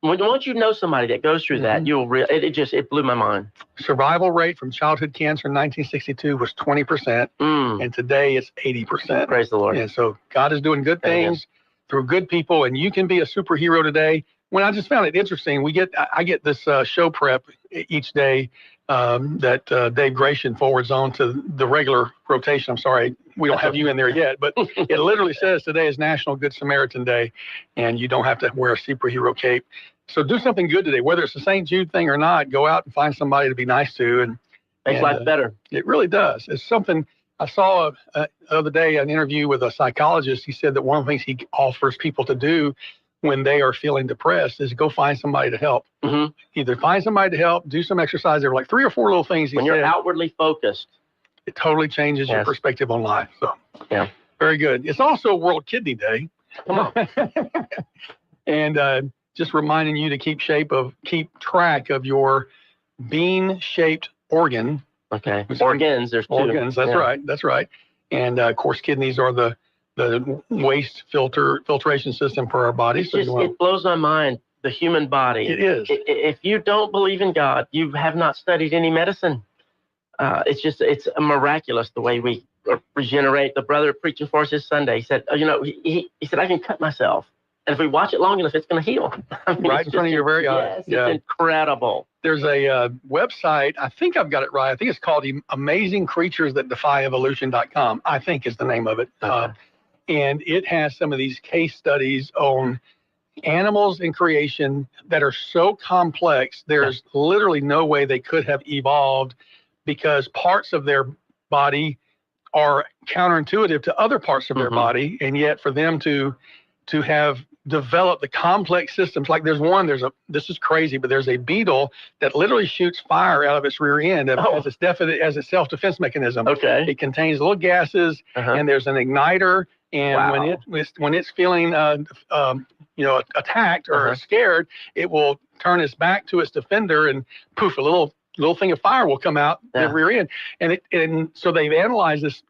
Once you know somebody that goes through that, it blew my mind. Survival rate from childhood cancer in 1962 was 20%, and today it's 80%. Praise the Lord. And so God is doing good things through good people, and you can be a superhero today. When I just found it interesting, I get this show prep each day that Dave Gratian forwards on to the regular rotation. I'm sorry, we don't have you in there yet, but it literally says today is National Good Samaritan Day, and you don't have to wear a superhero cape. So do something good today, whether it's the St. Jude thing or not. Go out and find somebody to be nice to, and makes life better. It really does. It's something. I saw the other day an interview with a psychologist. He said that one of the things he offers people to do when they are feeling depressed is go find somebody to help. Either find somebody to help, do some exercise. There were like 3 or 4 little things he said. When you're outwardly focused, it totally changes your perspective on life. So very good. It's also World Kidney Day. Come on. And just reminding you to keep track of your bean-shaped organ. Okay. Organs. There's 2. Organs. That's right. That's right. And of course, kidneys are the waste filtration system for our body. So it blows my mind. The human body. It is. If you don't believe in God, you have not studied any medicine. It's miraculous the way we regenerate. The brother preaching for us this Sunday, he said, he said, I can cut myself. And if we watch it long enough, it's going to heal. I mean, right in front of your very eyes. Yes, it's incredible. There's a website, I think I've got it right. I think it's called AmazingCreaturesThatDefyEvolution.com, I think is the name of it. And it has some of these case studies on animals in creation that are so complex, there's literally no way they could have evolved because parts of their body are counterintuitive to other parts of their body. And yet for them to have developed the complex systems, like this is crazy, but there's a beetle that literally shoots fire out of its rear end as a self-defense mechanism. Okay. It contains little gases and there's an igniter. And when it's feeling attacked or scared, it will turn its back to its defender, and poof, a little thing of fire will come out the rear end. And so they've analyzed this.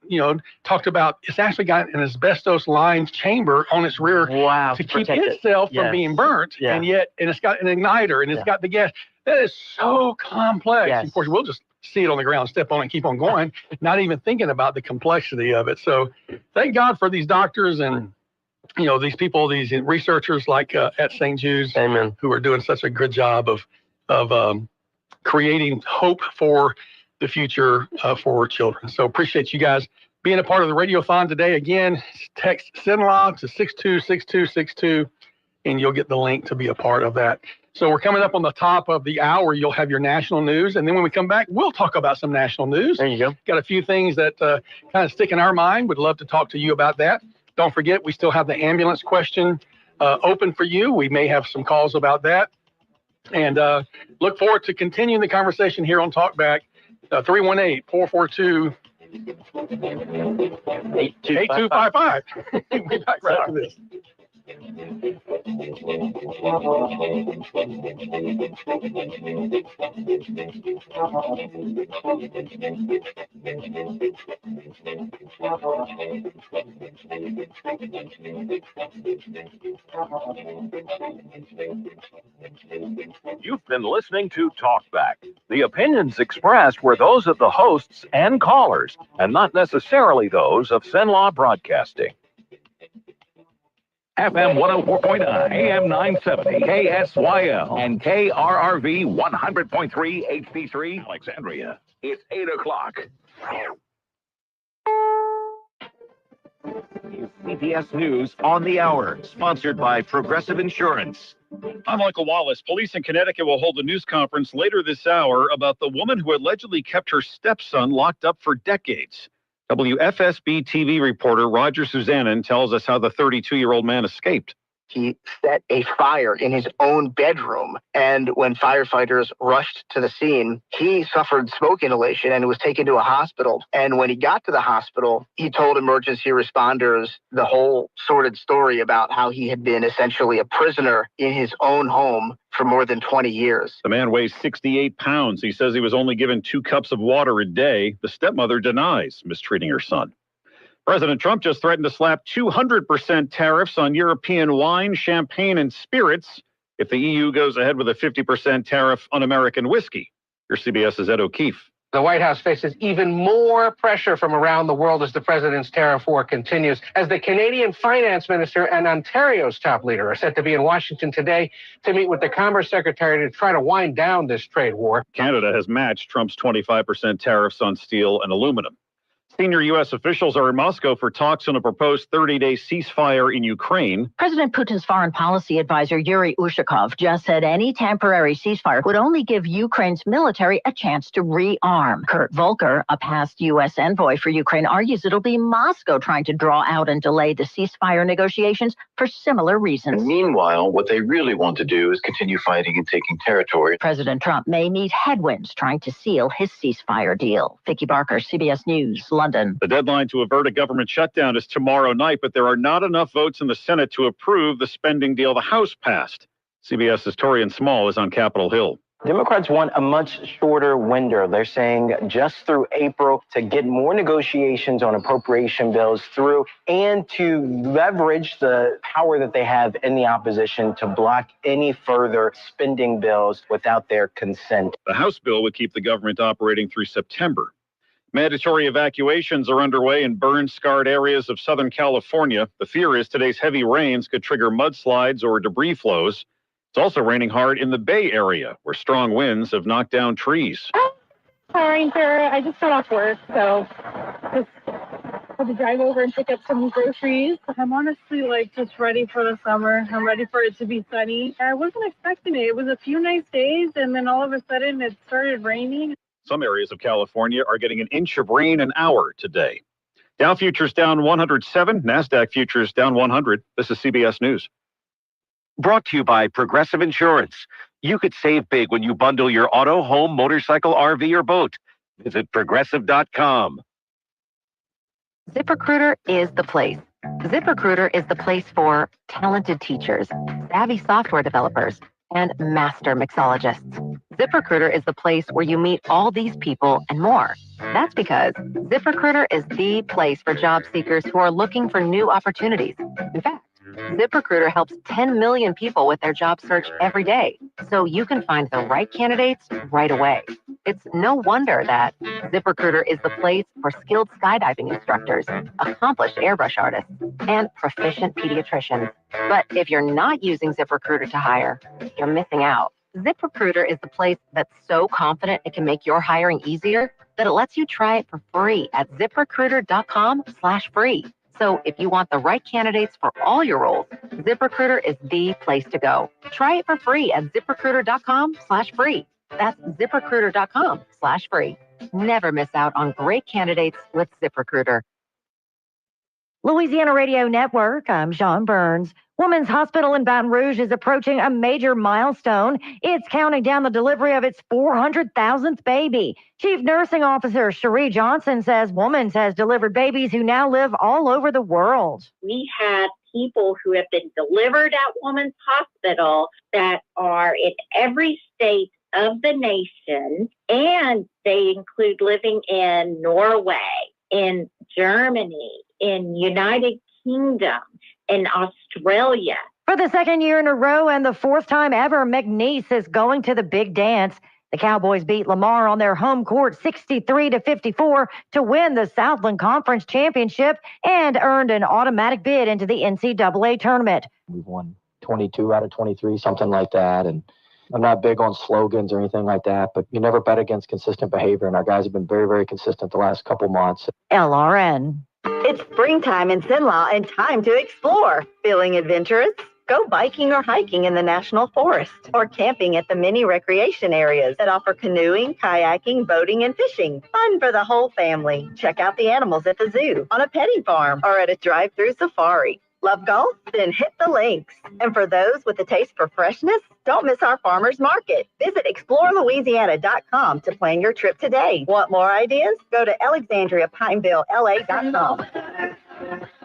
Talked about it's actually got an asbestos-lined chamber on its rear to keep itself from being burnt. And it's got an igniter and it's got the gas. That is so complex. Of course, we'll just see it on the ground, step on it, and keep on going, not even thinking about the complexity of it. So thank God for these doctors and, these people, these researchers like at St. Jude's, who are doing such a good job of creating hope for the future for children. So appreciate you guys being a part of the Radiothon today. Again, text SINLAW to 626262, and you'll get the link to be a part of that. So we're coming up on the top of the hour. You'll have your national news. And then when we come back, we'll talk about some national news. There you go. Got a few things that kind of stick in our mind. Would love to talk to you about that. Don't forget, we still have the ambulance question open for you. We may have some calls about that. And look forward to continuing the conversation here on Talkback. 318-442-8255. We'll be back right after this. You've been listening to Talkback. The opinions expressed were those of the hosts and callers, and not necessarily those of SINLAW Broadcasting. FM 104.9, AM 970, KSYL, and KRRV 100.3 HD3, Alexandria. It's 8 o'clock. CPS News on the Hour, sponsored by Progressive Insurance. I'm Michael Wallace. Police in Connecticut will hold a news conference later this hour about the woman who allegedly kept her stepson locked up for decades. WFSB TV reporter Roger Suzanin tells us how the 32-year-old man escaped. He set a fire in his own bedroom, and when firefighters rushed to the scene, he suffered smoke inhalation and was taken to a hospital. And when he got to the hospital, he told emergency responders the whole sordid story about how he had been essentially a prisoner in his own home for more than 20 years. The man weighs 68 pounds. He says he was only given 2 cups of water a day. The stepmother denies mistreating her son. President Trump just threatened to slap 200% tariffs on European wine, champagne, and spirits if the EU goes ahead with a 50% tariff on American whiskey. Your CBS's Ed O'Keefe. The White House faces even more pressure from around the world as the president's tariff war continues, as the Canadian finance minister and Ontario's top leader are set to be in Washington today to meet with the Commerce Secretary to try to wind down this trade war. Canada has matched Trump's 25% tariffs on steel and aluminum. Senior U.S. officials are in Moscow for talks on a proposed 30-day ceasefire in Ukraine. President Putin's foreign policy advisor Yuri Ushakov just said any temporary ceasefire would only give Ukraine's military a chance to rearm. Kurt Volker, a past U.S. envoy for Ukraine, argues it'll be Moscow trying to draw out and delay the ceasefire negotiations for similar reasons. Meanwhile, what they really want to do is continue fighting and taking territory. President Trump may meet headwinds trying to seal his ceasefire deal. Vicki Barker, CBS News, London. The deadline to avert a government shutdown is tomorrow night, but there are not enough votes in the Senate to approve the spending deal the House passed. CBS's Torian Small is on Capitol Hill. Democrats want a much shorter window. They're saying just through April to get more negotiations on appropriation bills through and to leverage the power that they have in the opposition to block any further spending bills without their consent. The House bill would keep the government operating through September. Mandatory evacuations are underway in burn-scarred areas of Southern California. The fear is today's heavy rains could trigger mudslides or debris flows. It's also raining hard in the Bay Area, where strong winds have knocked down trees. Sorry, Sarah. I just got off work, so just had to drive over and pick up some groceries. I'm honestly, just ready for the summer. I'm ready for it to be sunny. I wasn't expecting it. It was a few nice days, and then all of a sudden it started raining. Some areas of California are getting an inch of rain an hour today. Dow futures down 107, NASDAQ futures down 100. This is CBS News. Brought to you by Progressive Insurance. You could save big when you bundle your auto, home, motorcycle, RV, or boat. Visit Progressive.com. ZipRecruiter is the place. ZipRecruiter is the place for talented teachers, savvy software developers, and master mixologists. ZipRecruiter is the place where you meet all these people and more. That's because ZipRecruiter is the place for job seekers who are looking for new opportunities. In fact, ZipRecruiter helps 10 million people with their job search every day, so you can find the right candidates right away. It's no wonder that ZipRecruiter is the place for skilled skydiving instructors, accomplished airbrush artists, and proficient pediatricians. But if you're not using ZipRecruiter to hire, you're missing out. ZipRecruiter is the place that's so confident it can make your hiring easier that it lets you try it for free at ZipRecruiter.com/free. So if you want the right candidates for all your roles, ZipRecruiter is the place to go. Try it for free at ZipRecruiter.com/free. That's ZipRecruiter.com/free. Never miss out on great candidates with ZipRecruiter. Louisiana Radio Network, I'm Sean Burns. Women's Hospital in Baton Rouge is approaching a major milestone. It's counting down the delivery of its 400,000th baby. Chief Nursing Officer Cherie Johnson says Women's has delivered babies who now live all over the world. We have people who have been delivered at Women's Hospital that are in every state of the nation, and they include living in Norway, in Germany, in United Kingdom, in Australia. For the second year in a row and the fourth time ever, McNeese is going to the big dance. The Cowboys beat Lamar on their home court 63-54 to win the Southland Conference Championship and earned an automatic bid into the NCAA tournament. We've won 22 out of 23, something like that. And I'm not big on slogans or anything like that, but you never bet against consistent behavior. And our guys have been very, very consistent the last couple months. LRN. It's springtime in Cenla and time to explore. Feeling adventurous? Go biking or hiking in the National Forest or camping at the many recreation areas that offer canoeing, kayaking, boating, and fishing. Fun for the whole family. Check out the animals at the zoo, on a petting farm, or at a drive-through safari. Love golf? Then hit the links. And for those with a taste for freshness, don't miss our farmers market. Visit explorelouisiana.com to plan your trip today. Want more ideas? Go to AlexandriaPinevilleLA.com.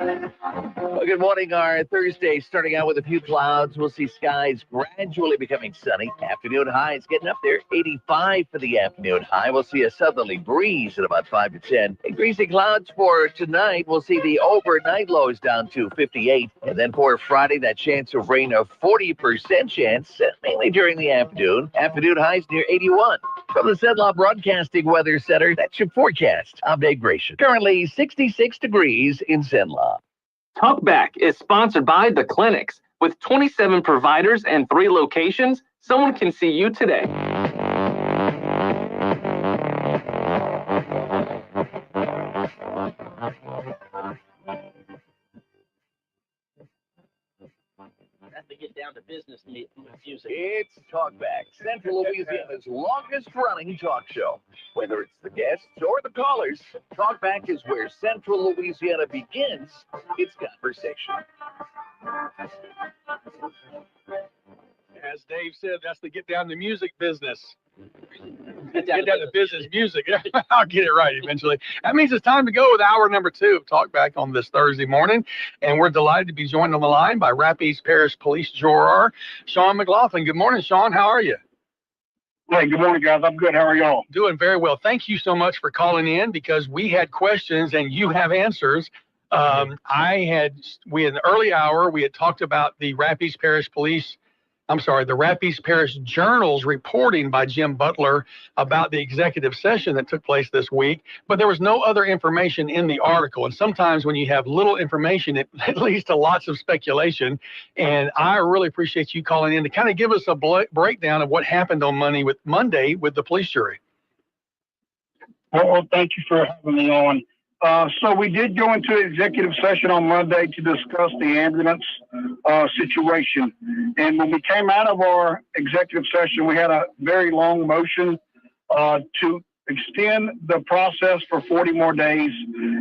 Well, good morning. Our Thursday starting out with a few clouds. We'll see skies gradually becoming sunny. Afternoon highs getting up there, 85 for the afternoon high. We'll see a southerly breeze at about 5 to 10. And greasy clouds for tonight. We'll see the overnight lows down to 58. And then for Friday, that chance of rain, a 40% chance, mainly during the afternoon. Afternoon highs near 81. From the Cenla Broadcasting Weather Center, that's your forecast. I'm Dave Gratian. Currently 66 degrees in Cenla. Talkback is sponsored by The Clinics. With 27 providers and 3 locations, someone can see you today. Have to get down to business music. It's Talkback, Central Louisiana's longest running talk show. Whether it's the guests or the callers, Talkback is where Central Louisiana begins its conversation. As Dave said, that's the get down to music business. Get down to business music. I'll get it right eventually. That means it's time to go with hour number 2 of Talkback on this Thursday morning. And we're delighted to be joined on the line by Rapides Parish Police Juror Sean McLaughlin. Good morning, Sean. How are you? Hey, good morning, guys. I'm good. How are y'all? Doing very well. Thank you so much for calling in because we had questions and you have answers. We had an early hour. We had talked about the Rapides Parish Journal's reporting by Jim Butler about the executive session that took place this week, but there was no other information in the article. And sometimes when you have little information, it leads to lots of speculation. And I really appreciate you calling in to kind of give us a breakdown of what happened on Monday with the police jury. Well, thank you for having me on. So we did go into executive session on Monday to discuss the ambulance situation. And when we came out of our executive session, we had a very long motion to extend the process for 40 more days.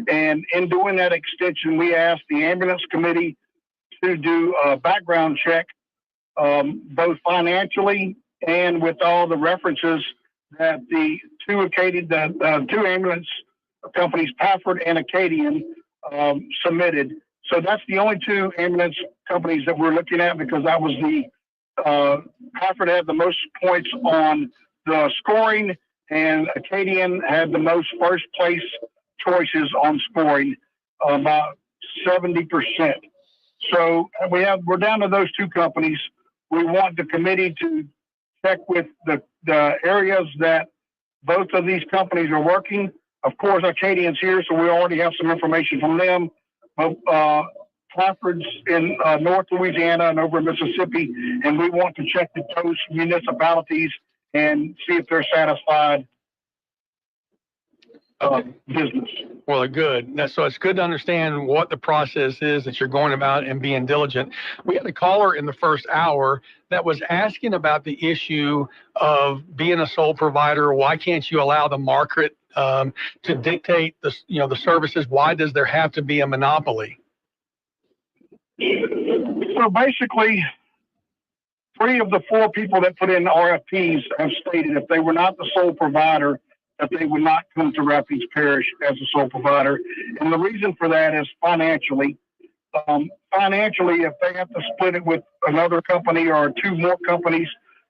And in doing that extension, we asked the ambulance committee to do a background check, both financially and with all the references that the two ambulance companies, Pafford and Acadian, submitted. So that's the only 2 ambulance companies that we're looking at because that was Pafford had the most points on the scoring and Acadian had the most first place choices on scoring, about 70%. So we're down to those 2 companies. We want the committee to check with the areas that both of these companies are working. Of course, Acadian's here, so we already have some information from them. Pafford's in North Louisiana and over in Mississippi, and we want to check with those municipalities and see if they're satisfied business. Well, good. So it's good to understand what the process is that you're going about and being diligent. We had a caller in the first hour that was asking about the issue of being a sole provider. Why can't you allow the market to dictate the services? Why does there have to be a monopoly? So basically, 3 of the 4 people that put in RFPs have stated if they were not the sole provider, that they would not come to Rapides Parish as a sole provider. And the reason for that is financially. Financially, if they have to split it with another company or 2 more companies,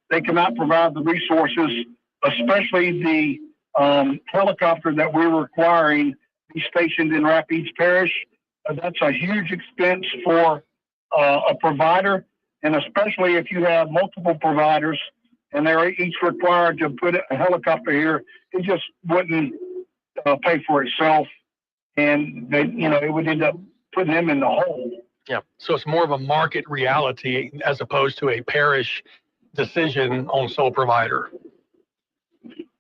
they cannot provide the resources, especially the helicopter that we're requiring be stationed in Rapides Parish. That's a huge expense for a provider, and especially if you have multiple providers and they're each required to put a helicopter here, it just wouldn't pay for itself, and it would end up putting them in the hole. Yeah. So it's more of a market reality as opposed to a parish decision on sole provider.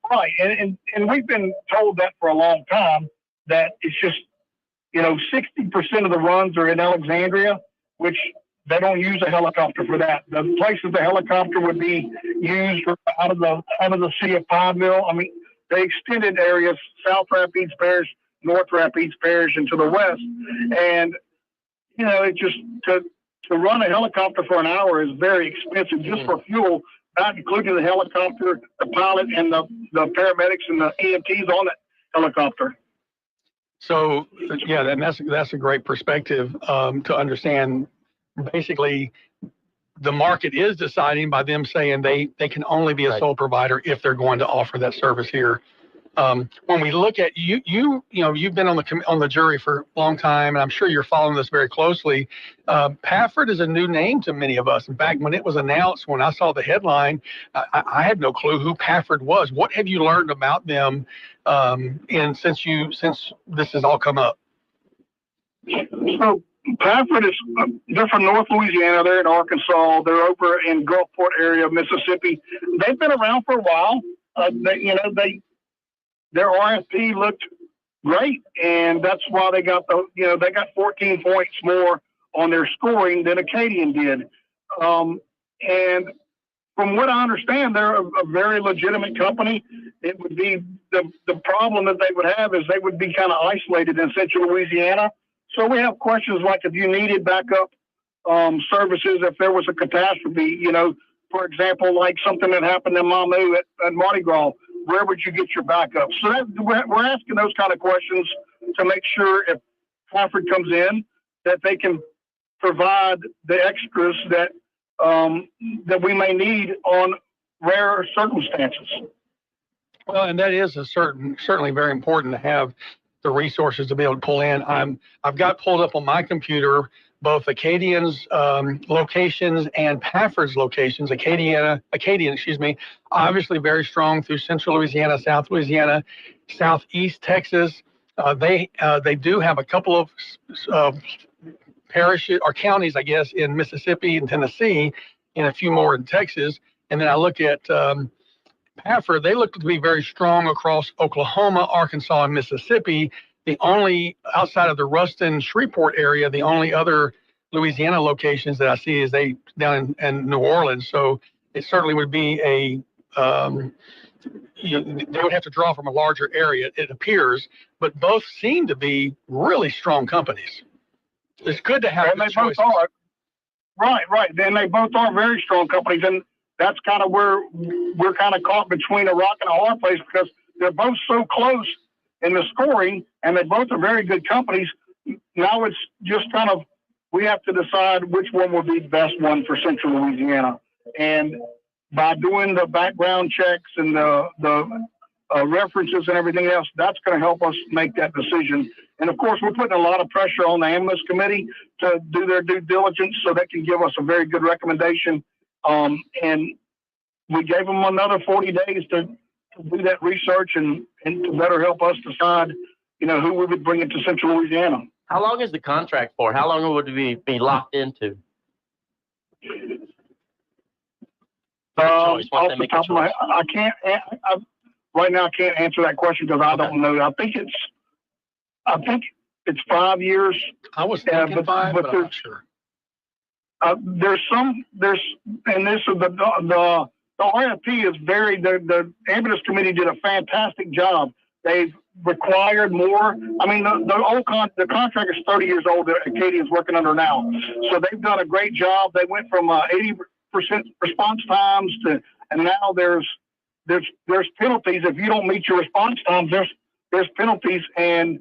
Right, and we've been told that for a long time, that it's just, 60% of the runs are in Alexandria, which they don't use a helicopter for that. The places the helicopter would be used are out of the city of Pineville. I mean, they extended areas, South Rapides Parish, North Rapides Parish, and to the west. And, it just, to run a helicopter for an hour is very expensive just for fuel, not including the helicopter, the pilot, and the paramedics and the EMTs on that helicopter. So yeah, that's a great perspective to understand. Basically, the market is deciding by them saying they can only be a sole provider if they're going to offer that service here. When we look at you've been on the jury for a long time, and I'm sure you're following this very closely. Pafford is a new name to many of us. In fact, when it was announced, when I saw the headline, I had no clue who Pafford was. What have you learned about them, since this has all come up? So Pafford they're from North Louisiana. They're in Arkansas. They're over in Gulfport area of Mississippi. They've been around for a while. Their RFP looked great, and that's why they got 14 points more on their scoring than Acadian did. And from what I understand, they're a very legitimate company. It would be the problem that they would have is they would be kind of isolated in central Louisiana. So we have questions like if you needed backup services, if there was a catastrophe, for example, like something that happened in Mamou at Mardi Gras, where would you get your backup? So we're asking those kind of questions to make sure if Pafford comes in, that they can provide the extras that we may need on rare circumstances. Well, and that is certainly very important to have the resources to be able to pull in. I've got pulled up on my computer both Acadian's locations and Pafford's locations. Acadian, obviously very strong through central Louisiana, South Louisiana, southeast Texas. They do have a couple of parishes or counties, I guess, in Mississippi and Tennessee, and a few more in Texas. And then I look at Pafford. They look to be very strong across Oklahoma, Arkansas, and Mississippi. The only, outside of the Ruston, Shreveport area, the only other Louisiana locations that I see is they down in New Orleans. So it certainly would be they would have to draw from a larger area, it appears, but both seem to be really strong companies. It's good to have the choices. Right. Then they both are very strong companies, and that's kind of where we're kind of caught between a rock and a hard place because they're both so close in the scoring, and they both are very good companies. Now it's just kind of, we have to decide which one will be the best one for Central Louisiana. And by doing the background checks and the references and everything else, that's going to help us make that decision. And of course, we're putting a lot of pressure on the ambulance committee to do their due diligence so they can give us a very good recommendation. And we gave them another 40 days to do that research and to better help us decide, who we would bring into Central Louisiana. How long is the contract for? How long would we be locked into? Off the top of my head, I can't. Right now, I can't answer that question because I don't know. I think it's 5 years. I was thinking five, but I'm not sure. There's and this is the RFP is the ambulance committee did a fantastic job. They've required more. I mean, the contract is 30 years old that Acadian's working under now. So they've done a great job. They went from 80% response times and now there's penalties. If you don't meet your response times, there's penalties, and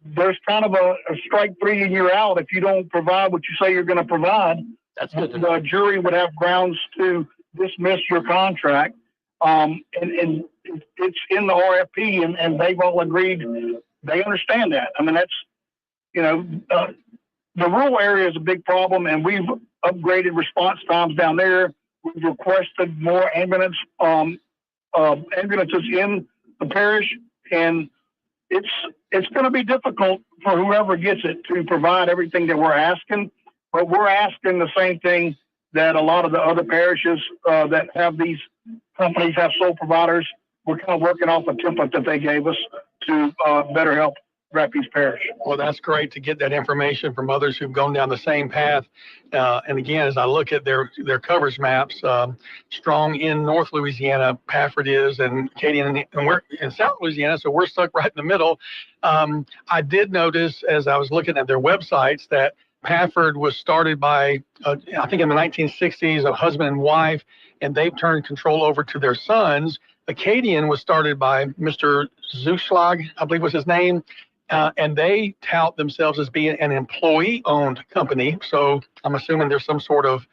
there's kind of a strike three and you're out if you don't provide what you say you're going to provide. That's good. The jury would have grounds to dismiss your contract. And it's in the RFP, and they've all agreed. They understand that. I mean, that's, the rural area is a big problem, and we've upgraded response times down there. We've requested more ambulances in the parish, and it's going to be difficult for whoever gets it to provide everything that we're asking, but we're asking the same thing that a lot of the other parishes that have these companies have sole providers. We're kind of working off a template that they gave us to better help Rapides Parish. Well, that's great to get that information from others who've gone down the same path. And again, as I look at their coverage maps, strong in North Louisiana, Pafford is, and Acadian, and we're in South Louisiana, so we're stuck right in the middle. I did notice as I was looking at their websites that Pafford was started by, I think in the 1960s, a husband and wife, and they've turned control over to their sons. Acadian was started by Mr. Zuschlag, I believe was his name, and they tout themselves as being an employee-owned company. So I'm assuming there's some sort of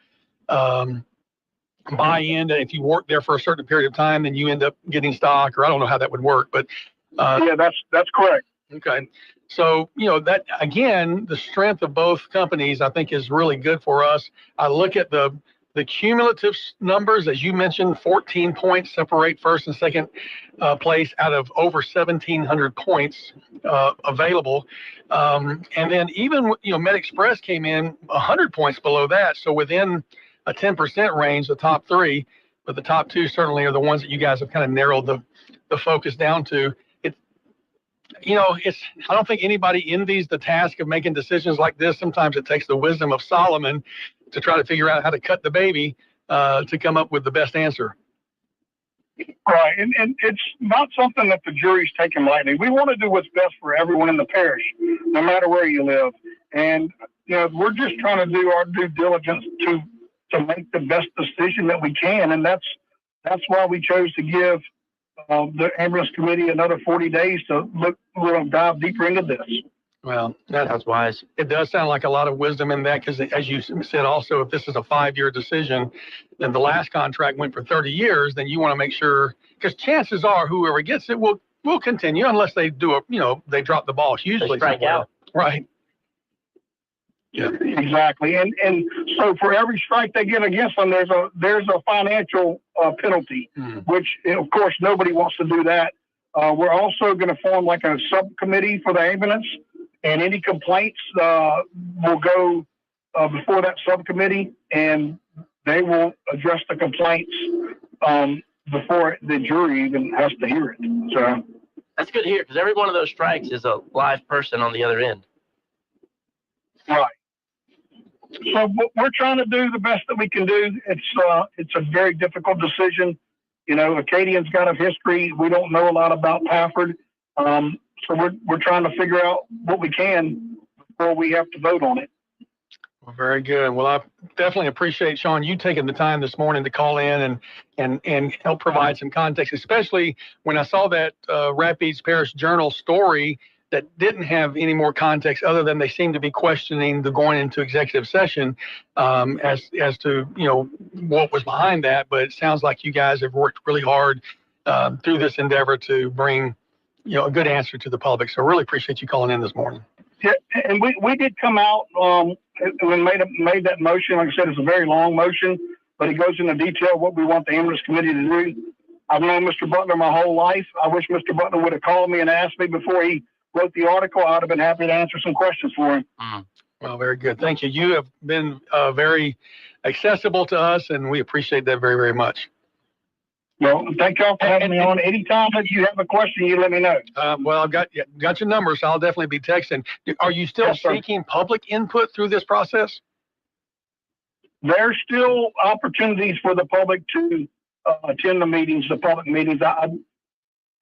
buy-in that if you work there for a certain period of time, then you end up getting stock, or I don't know how that would work, but yeah, that's correct. Okay. So, that again, the strength of both companies, I think, is really good for us. I look at the cumulative numbers, as you mentioned, 14 points separate first and second place out of over 1,700 points available. And then even, MedExpress came in 100 points below that. So within a 10% range, the top three, but the top two certainly are the ones that you guys have kind of narrowed the focus down to. I don't think anybody envies the task of making decisions like this. Sometimes it takes the wisdom of Solomon to try to figure out how to cut the baby to come up with the best answer. Right, and it's not something that the jury's taking lightly. We want to do what's best for everyone in the parish, no matter where you live. And we're just trying to do our due diligence to make the best decision that we can, and that's why we chose to give the ambulance committee another 40 days to dive deeper into this. Well, that's wise. It does sound like a lot of wisdom in that, because as you said also, if this is a 5-year decision, then the last contract went for 30 years, then you want to make sure, because chances are whoever gets it will continue unless they do they drop the ball hugely. They strike out. Right. Yeah, exactly. And so for every strike they get against them, there's a financial penalty, which of course nobody wants to do that. We're also going to form like a subcommittee for the ambulance, and any complaints will go before that subcommittee, and they will address the complaints before the jury even has to hear it. So that's good to hear, because every one of those strikes is a live person on the other end. Right. So we're trying to do the best that we can do. It's a very difficult decision. Acadian's got a history. We don't know a lot about Pafford. So we're trying to figure out what we can before we have to vote on it. Well, very good. Well, I definitely appreciate, Sean, you taking the time this morning to call in and help provide some context, especially when I saw that Rapides Parish Journal story that didn't have any more context other than they seem to be questioning the going into executive session as to what was behind that. But it sounds like you guys have worked really hard through this endeavor to bring a good answer to the public. So I really appreciate you calling in this morning. Yeah, and we did come out and made that motion. Like I said, it's a very long motion, but it goes into detail what we want the ambulance committee to do. I've known Mr. Butler my whole life. I wish Mr. Butler would have called me and asked me before he wrote the article. I'd have been happy to answer some questions for him. Well, very good. Thank you. You have been very accessible to us, and we appreciate that very, very much. Well, thank y'all for having me on. Anytime that you have a question, you let me know. Well, I've got your number, so I'll definitely be texting. Are you still seeking public input through this process? There's still opportunities for the public to attend the meetings, the public meetings.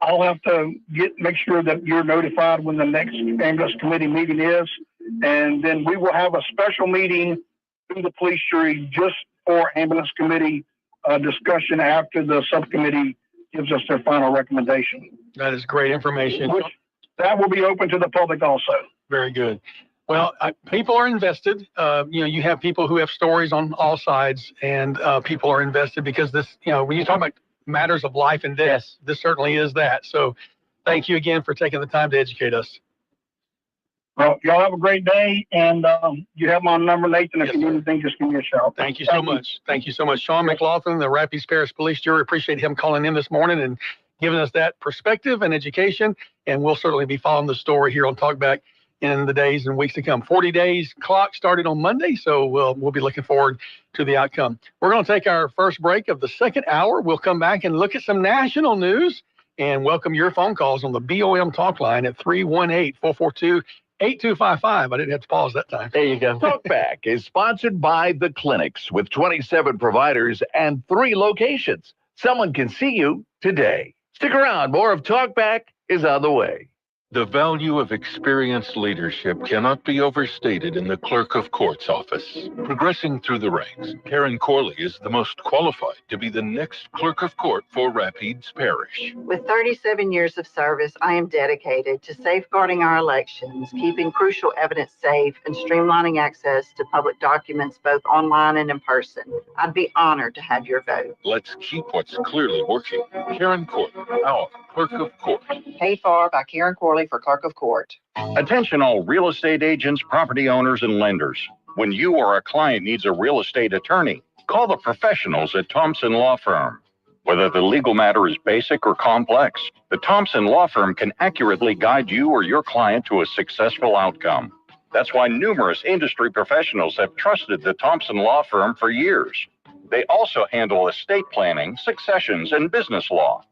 I'll have to make sure that you're notified when the next ambulance committee meeting is, and then we will have a special meeting through the police jury just for ambulance committee discussion after the subcommittee gives us their final recommendation. That is great information. That will be open to the public also. Very good. Well, people are invested. You have people who have stories on all sides, and people are invested because this, when you talk about matters of life and death, this certainly is that. So thank you again for taking the time to educate us. Well, y'all have a great day, and you have my number, Nathan. If you need anything, just give me a shout. Thank you so much. Thank you so much. Sean McLaughlin, the Rapides Parish Police Jury. Appreciate him calling in this morning and giving us that perspective and education, and we'll certainly be following the story here on Talkback in the days and weeks to come. 40 days clock started on Monday, so we'll be looking forward to the outcome. We're going to take our first break of the second hour. We'll come back and look at some national news and welcome your phone calls on the BOM Talk Line at 318-442-8255. I didn't have to pause that time. There you go. Talkback is sponsored by The Clinics with 27 providers and 3 locations. Someone can see you today. Stick around. More of Talkback is on the way. The value of experienced leadership cannot be overstated in the Clerk of Court's office. Progressing through the ranks, Karen Corley is the most qualified to be the next Clerk of Court for Rapides Parish. With 37 years of service, I am dedicated to safeguarding our elections, keeping crucial evidence safe, and streamlining access to public documents both online and in person. I'd be honored to have your vote. Let's keep what's clearly working. Karen Corley, our Clerk of Court. Paid for by Karen Corley for Clerk of Court. Attention all real estate agents, property owners, and lenders. When you or a client needs a real estate attorney, call the professionals at Thompson Law Firm. Whether the legal matter is basic or complex, the Thompson Law Firm can accurately guide you or your client to a successful outcome. That's why numerous industry professionals have trusted the Thompson Law Firm for years. They also handle estate planning, successions, and business law.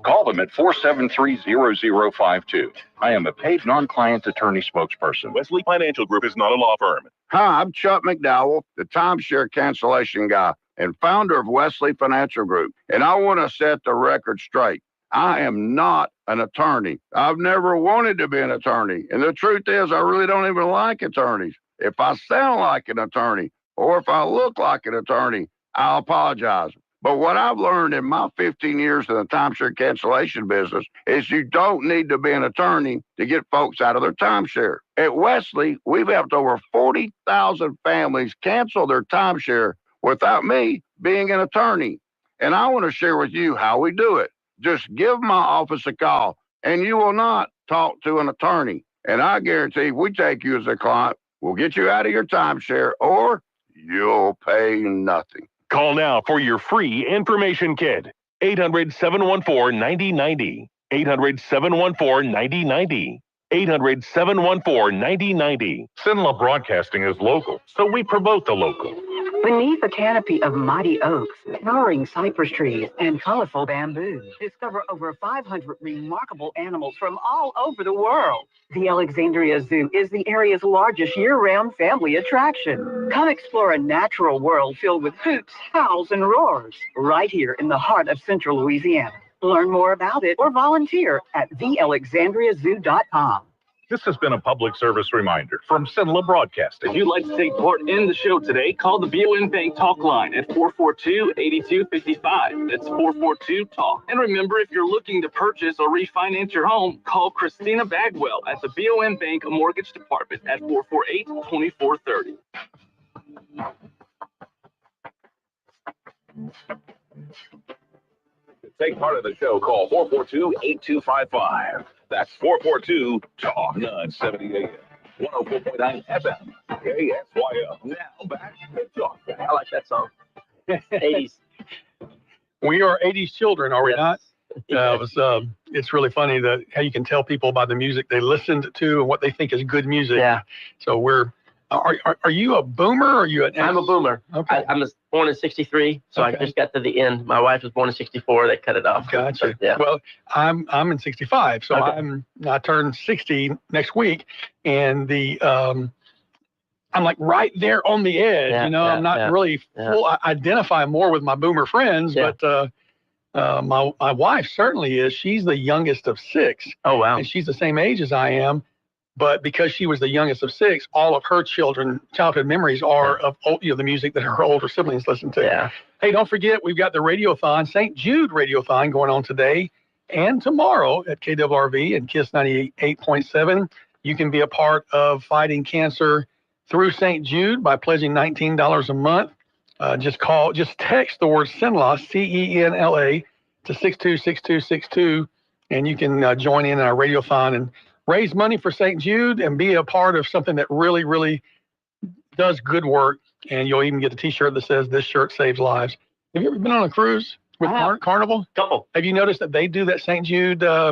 Call them at 473-0052. I am a paid non-client attorney spokesperson. Wesley Financial Group is not a law firm. Hi, I'm Chuck McDowell, the timeshare cancellation guy and founder of Wesley Financial Group. And I want to set the record straight. I am not an attorney. I've never wanted to be an attorney. And the truth is, I really don't even like attorneys. If I sound like an attorney or if I look like an attorney, I'll apologize. But what I've learned in my 15 years in the timeshare cancellation business is you don't need to be an attorney to get folks out of their timeshare. At Wesley, we've helped over 40,000 families cancel their timeshare without me being an attorney. And I want to share with you how we do it. Just give my office a call, and you will not talk to an attorney. And I guarantee if we take you as a client, we'll get you out of your timeshare, or you'll pay nothing. Call now for your free information kit. 800-714-9090. 800-714-9090. 800-714-9090. Cenla Broadcasting is local, so we promote the local. Beneath a canopy of mighty oaks, towering cypress trees, and colorful bamboo, discover over 500 remarkable animals from all over the world. The Alexandria Zoo is the area's largest year-round family attraction. Come explore a natural world filled with hoots, howls, and roars, right here in the heart of Central Louisiana. Learn more about it or volunteer at thealexandriazoo.com. This has been a public service reminder from Cenla Broadcasting. If you'd like to take part in the show today, call the BOM Bank Talk Line at 442-8255. That's 442-TALK. And remember, if you're looking to purchase or refinance your home, call Christina Bagwell at the BOM Bank Mortgage Department at 448-2430. To take part of the show, call 442-8255. That's 442-TALK 970 AM. 104.9 FM. KSYO. Now back to Talkback. I like that song. 80s. We are 80s children, are we not? It's really funny how you can tell people by the music they listened to and what they think is good music. Yeah. So are you a boomer or are you an? I'm a boomer. Okay. I'm born in 63, so I just got to the end. My wife was born in 64. They cut it off. Gotcha. But, yeah. Well, I'm in 65, so Okay. I turn 60 next week, and I'm like right there on the edge. Yeah, I'm not really full. I identify more with my boomer friends, but my wife certainly is. She's the youngest of 6. Oh wow! And she's the same age as I am. But because she was the youngest of 6, all of her childhood memories are of the music that her older siblings listened to. Yeah. Hey, don't forget, we've got the Radiothon, St. Jude Radiothon going on today and tomorrow at KWRV and KISS 98.7. You can be a part of fighting cancer through St. Jude by pledging $19 a month. Just text the word Cenla, CENLA, to 626262, and you can join in our Radiothon and raise money for St. Jude and be a part of something that really, really does good work. And you'll even get a T-shirt that says, "This shirt saves lives." Have you ever been on a cruise with Carnival? Couple. Have you noticed that they do that St. Jude? I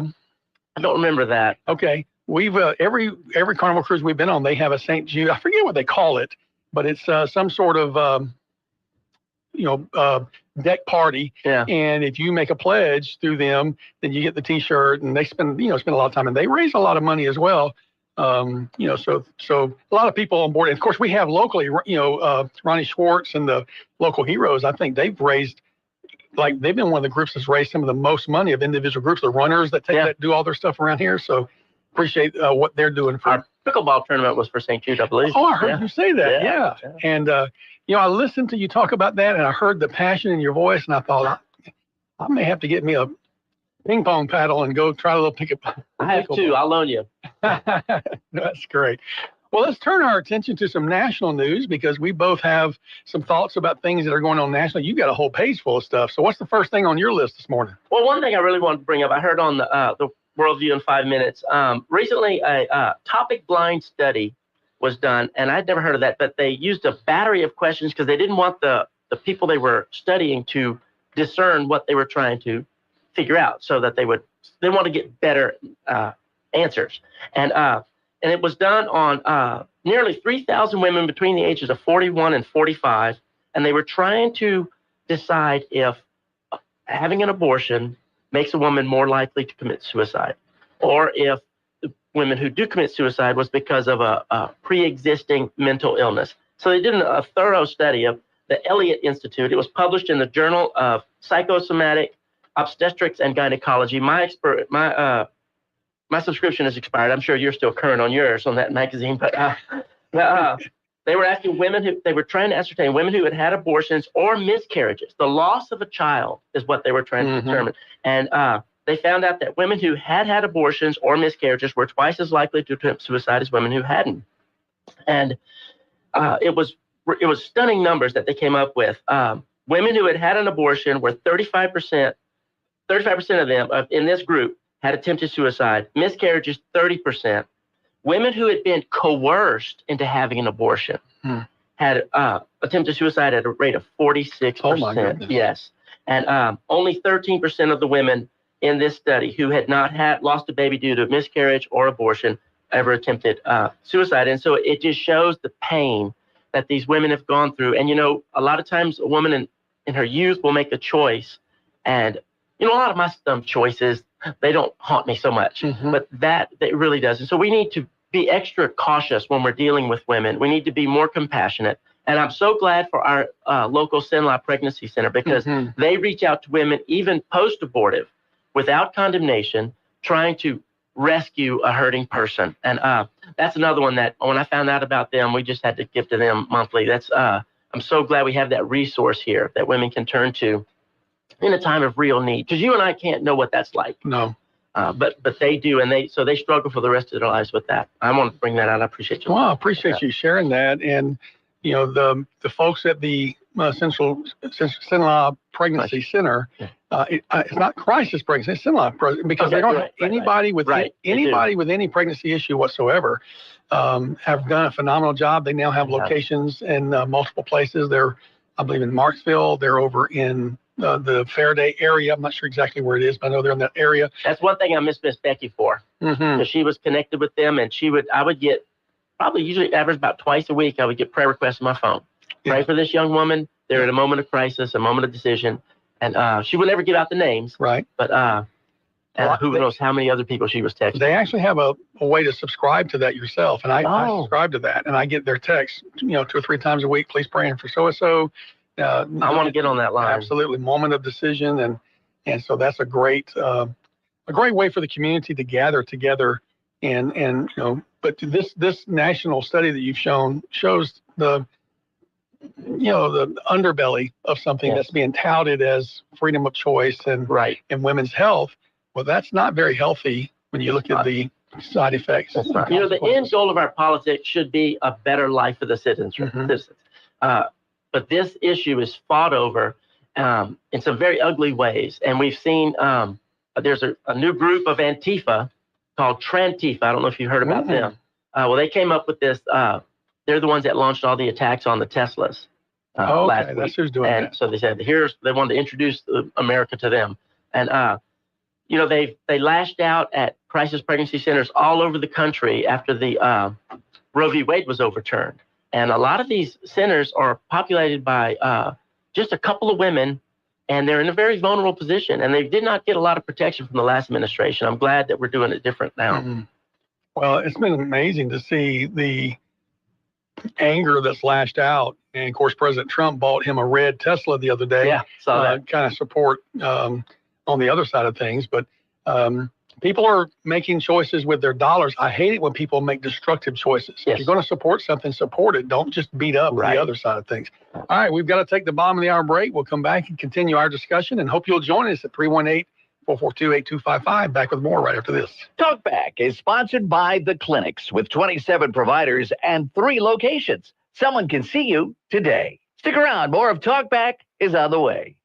don't remember that. Okay. We've every Carnival cruise we've been on, they have a St. Jude. I forget what they call it, but it's some sort of deck party. Yeah. And if you make a pledge through them, then you get the T-shirt, and they spend a lot of time, and they raise a lot of money as well. So a lot of people on board. And of course, we have locally, Ronnie Schwartz and the local heroes. I think they've raised, they've been one of the groups that's raised some of the most money of individual groups, the runners that do all their stuff around here. So appreciate what they're doing for our pickleball tournament was for St. Jude, I believe. Oh, I heard you say that. Yeah. And, I listened to you talk about that, and I heard the passion in your voice, and I thought, I may have to get me a ping pong paddle and go try a little pickleball. I have two. I'll loan you. That's great. Well, let's turn our attention to some national news because we both have some thoughts about things that are going on nationally. You got a whole page full of stuff. So what's the first thing on your list this morning? Well, one thing I really wanted to bring up, I heard on the Worldview in 5 minutes, recently a topic blind study was done, and I'd never heard of that, but they used a battery of questions because they didn't want the people they were studying to discern what they were trying to figure out, so that they want to get better answers. And it was done on nearly 3,000 women between the ages of 41 and 45, and they were trying to decide if having an abortion makes a woman more likely to commit suicide, or if the women who do commit suicide was because of a pre-existing mental illness. So they did a thorough study of the Elliott Institute. It was published in the Journal of Psychosomatic Obstetrics and Gynecology. My subscription is expired. I'm sure you're still current on yours on that magazine, but they were asking women they were trying to ascertain women who had had abortions or miscarriages. The loss of a child is what they were trying to determine. And they found out that women who had had abortions or miscarriages were twice as likely to attempt suicide as women who hadn't. And it was stunning numbers that they came up with. Women who had had an abortion were 35% of them in this group had attempted suicide. Miscarriages, 30%. Women who had been coerced into having an abortion had attempted suicide at a rate of 46%. Oh, my goodness. Yes. And only 13% of the women in this study who had not lost a baby due to miscarriage or abortion ever attempted suicide. And so it just shows the pain that these women have gone through. And, a lot of times a woman in her youth will make a choice. And, a lot of my dumb choices, they don't haunt me so much, but that really does. And so we need to be extra cautious when we're dealing with women. We need to be more compassionate. And I'm so glad for our local Sinlaw Pregnancy Center because they reach out to women, even post-abortive, without condemnation, trying to rescue a hurting person. And that's another one that when I found out about them, we just had to give to them monthly. I'm so glad we have that resource here that women can turn to in a time of real need, because you and I can't know what that's like. No. But they do, and they struggle for the rest of their lives with that. I want to bring that out. I appreciate you. Well, I appreciate you sharing that. And, the folks at the Central Sinlaw Pregnancy Center, it's not crisis pregnancy, it's Sinlaw, because they don't have anybody with any pregnancy issue whatsoever. Have done a phenomenal job. They now have locations in multiple places. They're, I believe, in Marksville. They're over in the Faraday area. I'm not sure exactly where it is, but I know they're in that area. That's one thing I miss Miss Becky for, because she was connected with them, and I would get probably usually average about twice a week. I would get prayer requests on my phone. Pray for this young woman. They're at a moment of crisis, a moment of decision, and she would never give out the names. Right. But who knows how many other people she was texting. They actually have a way to subscribe to that yourself, and I subscribe to that, and I get their texts, 2 or 3 times a week. Please praying for so and so. I want to get on that line. Absolutely, moment of decision, and so that's a great way for the community to gather together, and But this national study that you've shown shows the underbelly of something that's being touted as freedom of choice and women's health. Well, that's not very healthy when you look at the side effects. The end goal of our politics should be a better life for the citizens. But this issue is fought over in some very ugly ways. And we've seen there's a new group of Antifa called Trantifa. I don't know if you've heard about them. Well, they came up with this. They're the ones that launched all the attacks on the Teslas last week. That's who's doing that. So they said, they wanted to introduce America to them. And, they lashed out at crisis pregnancy centers all over the country after the Roe v. Wade was overturned. And a lot of these centers are populated by just a couple of women, and they're in a very vulnerable position. And they did not get a lot of protection from the last administration. I'm glad that we're doing it different now. Well, it's been amazing to see the anger that's lashed out. And, of course, President Trump bought him a red Tesla the other day. Yeah, saw that. Kind of support on the other side of things. But People are making choices with their dollars. I hate it when people make destructive choices. If you're going to support something, support it. Don't just beat up the other side of things. All right, we've got to take the bottom of the hour break. We'll come back and continue our discussion, and hope you'll join us at 318-442-8255. Back with more right after this. Talkback is sponsored by The Clinics with 27 providers and 3 locations. Someone can see you today. Stick around. More of Talkback is on the way.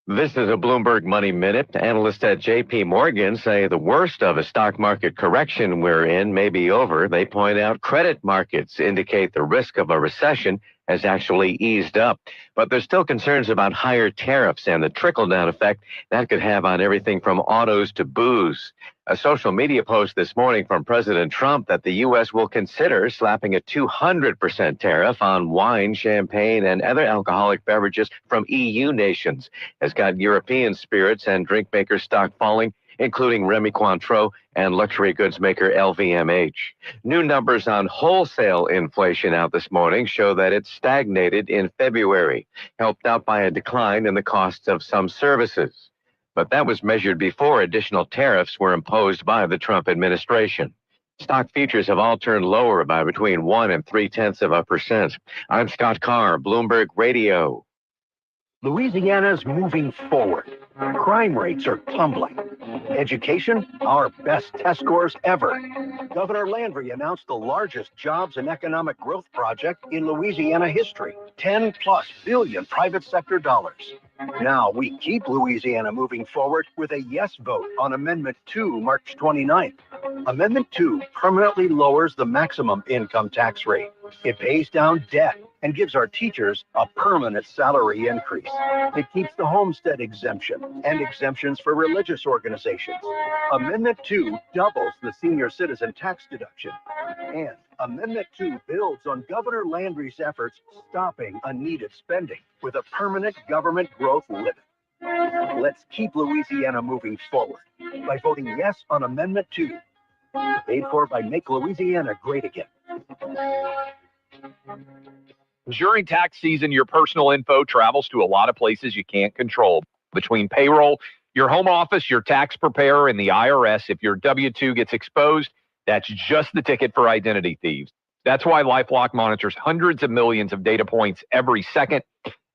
This is a Bloomberg Money Minute. Analysts at J.P. Morgan say the worst of a stock market correction we're in may be over. They point out credit markets indicate the risk of a recession has actually eased up. But there's still concerns about higher tariffs and the trickle-down effect that could have on everything from autos to booze. A social media post this morning from President Trump that the U.S. will consider slapping a 200% tariff on wine, champagne, and other alcoholic beverages from EU nations has got European spirits and drink maker stock falling, including Remy Cointreau and luxury goods maker LVMH. New numbers on wholesale inflation out this morning show that it stagnated in February, helped out by a decline in the costs of some services. But that was measured before additional tariffs were imposed by the Trump administration. Stock futures have all turned lower by between 1 and 0.3%. I'm Scott Carr, Bloomberg Radio. Louisiana's moving forward. Crime rates are tumbling. Education, our best test scores ever. Governor Landry announced the largest jobs and economic growth project in Louisiana history, $10+ billion private sector dollars. Now we keep Louisiana moving forward with a yes vote on Amendment 2, March 29th. Amendment 2 permanently lowers the maximum income tax rate. It pays down debt and gives our teachers a permanent salary increase. It keeps the homestead exemption and exemptions for religious organizations. Amendment 2 doubles the senior citizen tax deduction. And Amendment 2 builds on Governor Landry's efforts stopping unneeded spending with a permanent government growth limit. Let's keep Louisiana moving forward by voting yes on Amendment 2, paid for by Make Louisiana Great Again. During tax season, your personal info travels to a lot of places you can't control. Between payroll, your home office, your tax preparer, and the IRS, if your W-2 gets exposed, that's just the ticket for identity thieves. That's why LifeLock monitors hundreds of millions of data points every second.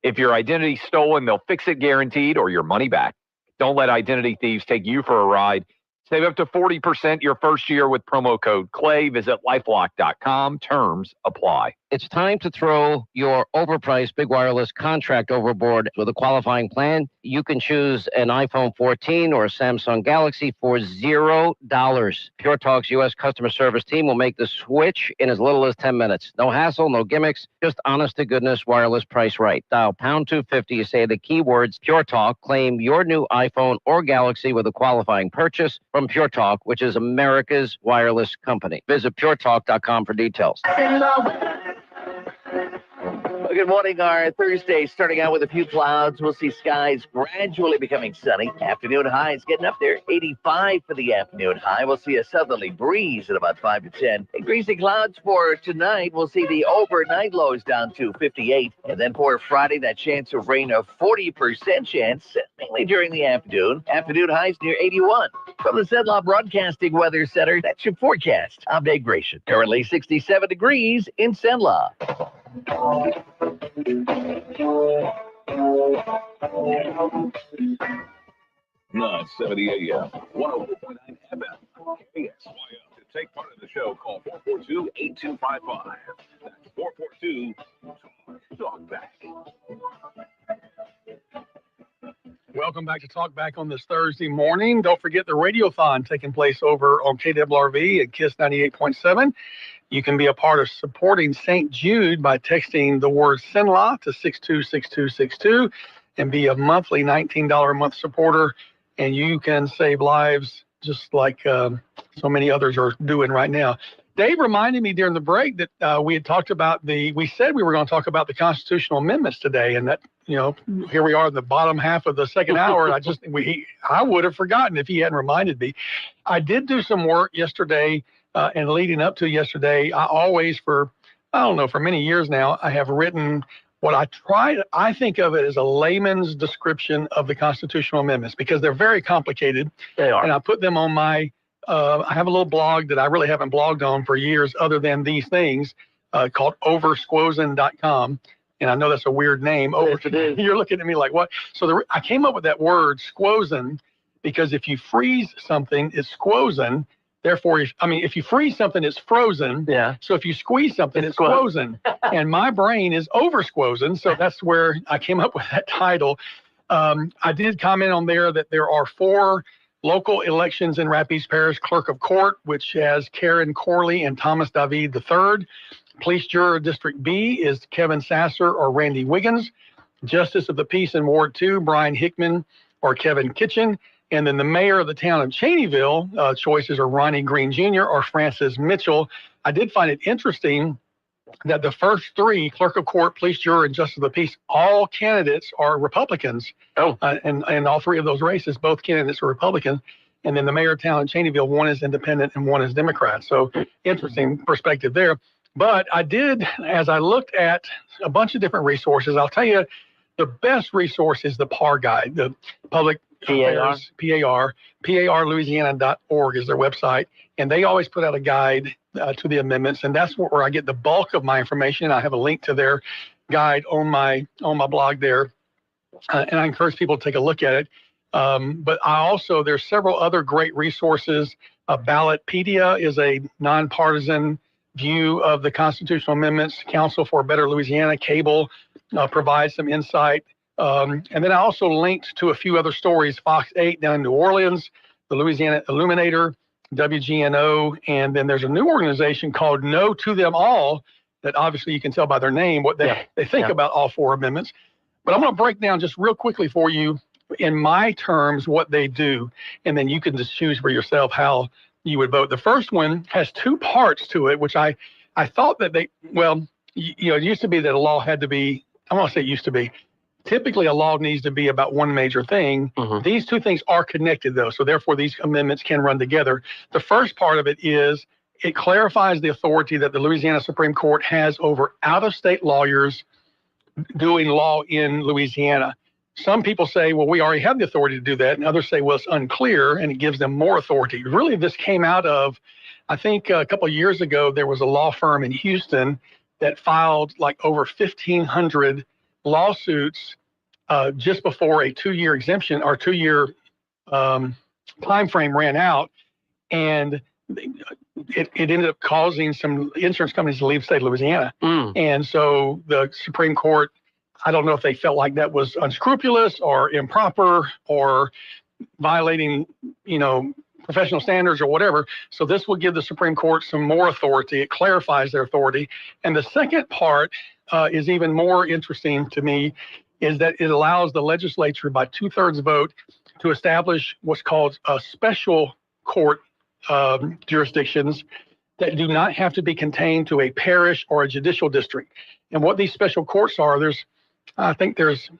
If your identity's stolen, they'll fix it guaranteed or your money back. Don't let identity thieves take you for a ride. Save up to 40% your first year with promo code CLAY. Visit lifelock.com. Terms apply. It's time to throw your overpriced big wireless contract overboard with a qualifying plan. You can choose an iPhone 14 or a Samsung Galaxy for $0. Pure Talk's U.S. customer service team will make the switch in as little as 10 minutes. No hassle, no gimmicks, just honest-to-goodness wireless price right. Dial pound 250, you say the keywords Pure Talk, claim your new iPhone or Galaxy with a qualifying purchase from Pure Talk, which is America's wireless company. Visit puretalk.com for details. Well, good morning. Our Thursday starting out with a few clouds. We'll see skies gradually becoming sunny. Afternoon highs getting up there. 85 for the afternoon high. We'll see a southerly breeze at about 5 to 10. And greasy clouds for tonight. We'll see the overnight lows down to 58. And then for Friday, that chance of rain, a 40% chance, mainly during the afternoon. Afternoon highs near 81. From the Cenla Broadcasting Weather Center, that's your forecast. I'm Dave Gratian. Currently 67 degrees in Cenla. 970 AM, 104.9 FM. KSYO. To take part in the show, call 442-8255. That's 442-TALK-BACK. Welcome back to Talk Back on this Thursday morning. Don't forget the Radiothon taking place over on KWRV at KISS 98.7. You can be a part of supporting St. Jude by texting the word SINLA to 626262 and be a monthly $19 a month supporter, and you can save lives just like so many others are doing right now. Dave reminded me during the break that we had talked about we said we were going to talk about the constitutional amendments today, and that, here we are in the bottom half of the second hour, and I would have forgotten if he hadn't reminded me. I did do some work yesterday, and leading up to yesterday, I always for many years now, I have written What I think of it as a layman's description of the constitutional amendments because they're very complicated. They are. And I put them on my, I have a little blog that I really haven't blogged on for years other than these things called oversquozen.com. And I know that's a weird name. You're looking at me like, what? So I came up with that word, squozen, because if you freeze something, it's squozen. Therefore, if you freeze something, it's frozen. Yeah. So if you squeeze something, it's squozen. And my brain is over squozen. So that's where I came up with that title. I did comment on there that there are 4 local elections in Rapides Parish Clerk of Court, which has Karen Corley and Thomas David III. Police Juror District B is Kevin Sasser or Randy Wiggins. Justice of the Peace in Ward 2, Brian Hickman or Kevin Kitchen. And then the mayor of the town of Cheneyville, choices are Ronnie Green Jr. or Francis Mitchell. I did find it interesting that the first 3, Clerk of Court, Police Juror, and Justice of the Peace, all candidates are Republicans. And all 3 of those races, both candidates are Republicans. And then the mayor of town of Cheneyville, one is independent and one is Democrat. So interesting perspective there. But I did, as I looked at a bunch of different resources, I'll tell you, the best resource is the PAR guide, the Public Affairs, parlouisiana.org is their website. And they always put out a guide to the amendments. And that's where I get the bulk of my information. I have a link to their guide on my blog there. And I encourage people to take a look at it. But there's several other great resources. Ballotpedia is a nonpartisan view of the constitutional amendments. Council for a Better Louisiana, Cable, provides some insight. And then I also linked to a few other stories, Fox 8 down in New Orleans, the Louisiana Illuminator, WGNO, and then there's a new organization called No to Them All that obviously you can tell by their name what they think about all 4 amendments. But I'm going to break down just real quickly for you in my terms what they do, and then you can just choose for yourself how you would vote. The first one has 2 parts to it, which I thought that it used to be that a law had to be, I won't say it used to be, typically a law needs to be about one major thing. These 2 things are connected though, so therefore these amendments can run together. The first part of it is it clarifies the authority that the Louisiana Supreme Court has over out-of-state lawyers doing law in Louisiana. Some people say, well, we already have the authority to do that. And others say, well, it's unclear, and it gives them more authority. Really, this came out of, I think a couple of years ago, there was a law firm in Houston that filed like over 1,500 lawsuits just before a 2-year exemption or 2-year time frame ran out. And it ended up causing some insurance companies to leave the state of Louisiana. And so the Supreme Court, I don't know if they felt like that was unscrupulous or improper or violating, professional standards or whatever. So this will give the Supreme Court some more authority. It clarifies their authority. And the second part is even more interesting to me, is that it allows the legislature by 2/3 vote to establish what's called special court jurisdictions that do not have to be contained to a parish or a judicial district. And what these special courts are, I think there's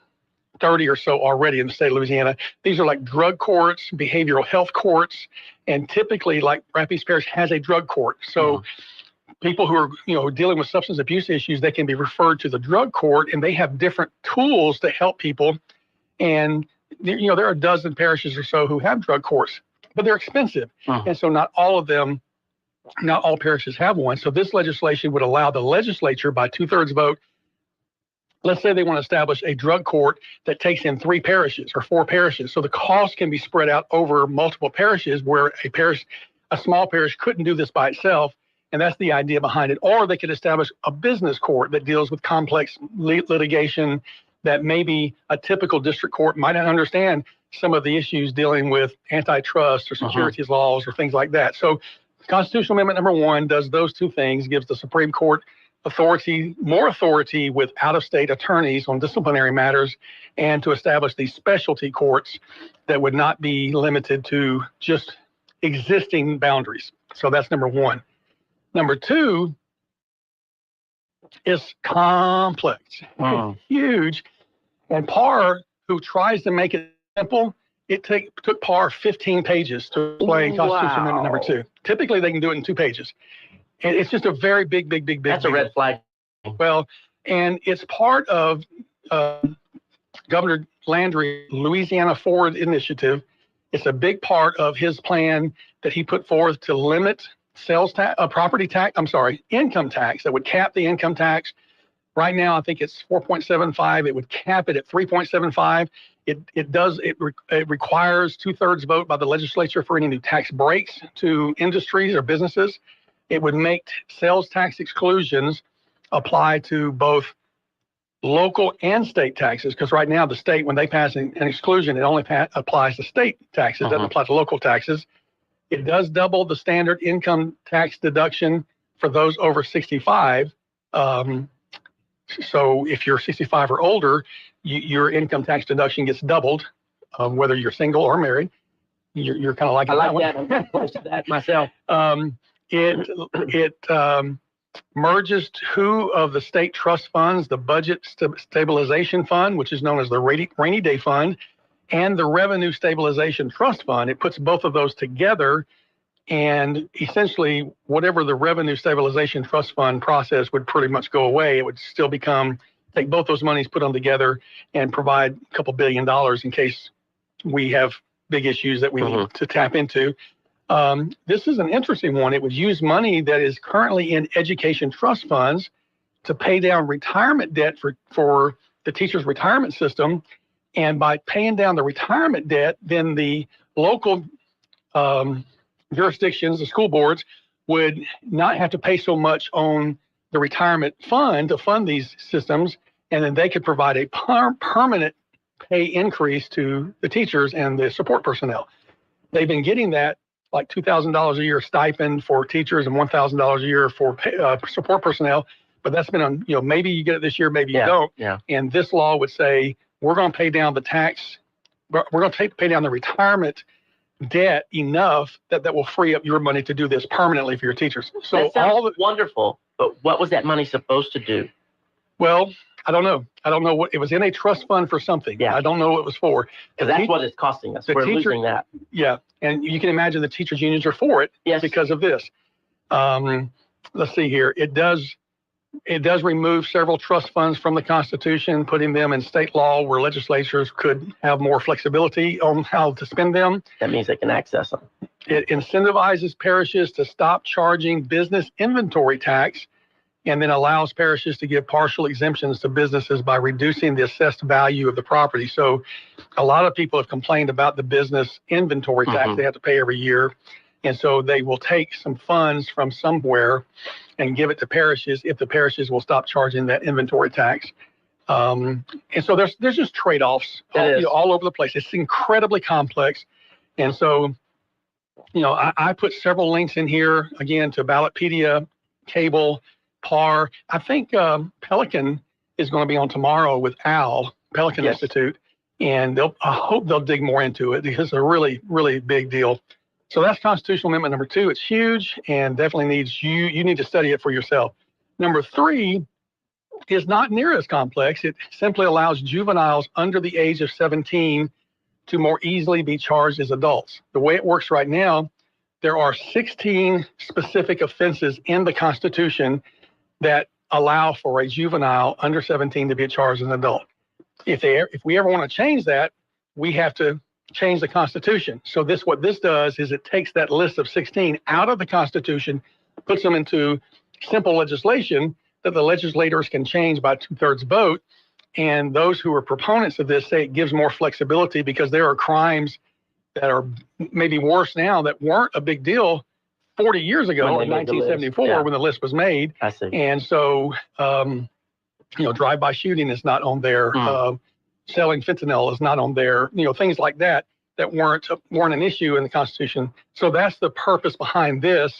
30 or so already in the state of Louisiana. These are like drug courts, behavioral health courts, and typically like Rapides Parish has a drug court. So people who are dealing with substance abuse issues, they can be referred to the drug court, and they have different tools to help people. And there are a dozen parishes or so who have drug courts, but they're expensive. And so not all parishes have one. So this legislation would allow the legislature by 2/3 vote. Let's say they want to establish a drug court that takes in 3 parishes or 4 parishes. So the cost can be spread out over multiple parishes where a small parish couldn't do this by itself. And that's the idea behind it. Or they could establish a business court that deals with complex litigation that maybe a typical district court might not understand some of the issues dealing with antitrust or securities laws or things like that. So Constitutional Amendment number 1 does those 2 things, gives the Supreme Court more authority with out-of-state attorneys on disciplinary matters, and to establish these specialty courts that would not be limited to just existing boundaries. So that's number 1. Number 2 is complex, huge. And PAR, who tries to make it simple, it took PAR 15 pages to explain Constitutional Amendment number 2. Typically, they can do it in 2 pages. And it's just a very big. That's a red flag. Well, And it's part of Governor Landry Louisiana Forward Initiative. It's a big part of his plan that he put forth to limit income tax that would cap the income tax. Right now, I think it's 4.75. It would cap it at 3.75. It requires 2/3 vote by the legislature for any new tax breaks to industries or businesses. It would make sales tax exclusions apply to both local and state taxes, because right now the state, when they pass an exclusion, it only applies to state taxes, doesn't apply to local taxes. It does double the standard income tax deduction for those over 65. So if you're 65 or older, your income tax deduction gets doubled, whether you're single or married. You're kind of like I like that that. I'm close to that myself. It merges two of the state trust funds, the Budget Stabilization Fund, which is known as the Rainy Day Fund, and the Revenue Stabilization Trust Fund. It puts both of those together, and essentially whatever the Revenue Stabilization Trust Fund process would pretty much go away. It would still take both those monies, put them together, and provide a couple $1 billion in case we have big issues that we need to tap into. This is an interesting one. It would use money that is currently in education trust funds to pay down retirement debt for the teachers' retirement system. And by paying down the retirement debt, then the local jurisdictions, the school boards, would not have to pay so much on the retirement fund to fund these systems. And then they could provide a permanent pay increase to the teachers and the support personnel. They've been getting that like $2,000 a year stipend for teachers and $1,000 a year for support personnel. But that's been on, maybe you get it this year, maybe you don't. Yeah. And this law would say, we're going to pay down the tax, we're going to pay down the retirement debt enough that will free up your money to do this permanently for your teachers. So that sounds wonderful, but what was that money supposed to do? Well, I don't know. I don't know what it was in a trust fund for something. Yeah. I don't know what it was for. Because that's what it's costing us. We're losing that. Yeah. And you can imagine the teachers' unions are for it because of this. Let's see here. It does remove several trust funds from the Constitution, putting them in state law where legislatures could have more flexibility on how to spend them. That means they can access them. It incentivizes parishes to stop charging business inventory tax, and then allows parishes to give partial exemptions to businesses by reducing the assessed value of the property. So a lot of people have complained about the business inventory tax they have to pay every year. And so they will take some funds from somewhere and give it to parishes if the parishes will stop charging that inventory tax. And so there's just trade-offs all over the place. It's incredibly complex. And so, I put several links in here, again, to Ballotpedia, Cable, PAR. I think Pelican is going to be on tomorrow with Al, Pelican Institute. And I hope they'll dig more into it because it's a really, really big deal. So that's constitutional amendment number 2. It's huge and definitely needs you need to study it for yourself. Number 3 is not near as complex. It simply allows juveniles under the age of 17 to more easily be charged as adults. The way it works right now, there are 16 specific offenses in the Constitution that allow for a juvenile under 17 to be charged as an adult. If we ever want to change that, we have to change the Constitution. So what this does is it takes that list of 16 out of the Constitution, puts them into simple legislation that the legislators can change by 2/3 vote. And those who are proponents of this say it gives more flexibility because there are crimes that are maybe worse now that weren't a big deal 40 years ago in 1974 when the list was made. I see. And so, drive-by shooting is not on there. Selling fentanyl is not on there. Things like that weren't an issue in the Constitution. So that's the purpose behind this.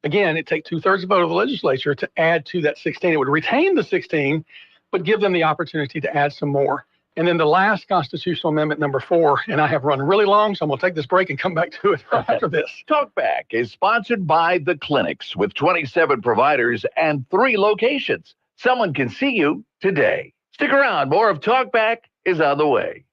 Again, it takes 2/3 vote of the legislature to add to that 16. It would retain the 16, but give them the opportunity to add some more. And then the last constitutional amendment, number 4, and I have run really long, so I'm going to take this break and come back to it after this. Talkback is sponsored by The Clinics with 27 providers and 3 locations. Someone can see you today. Stick around. More of Talkback is on the way.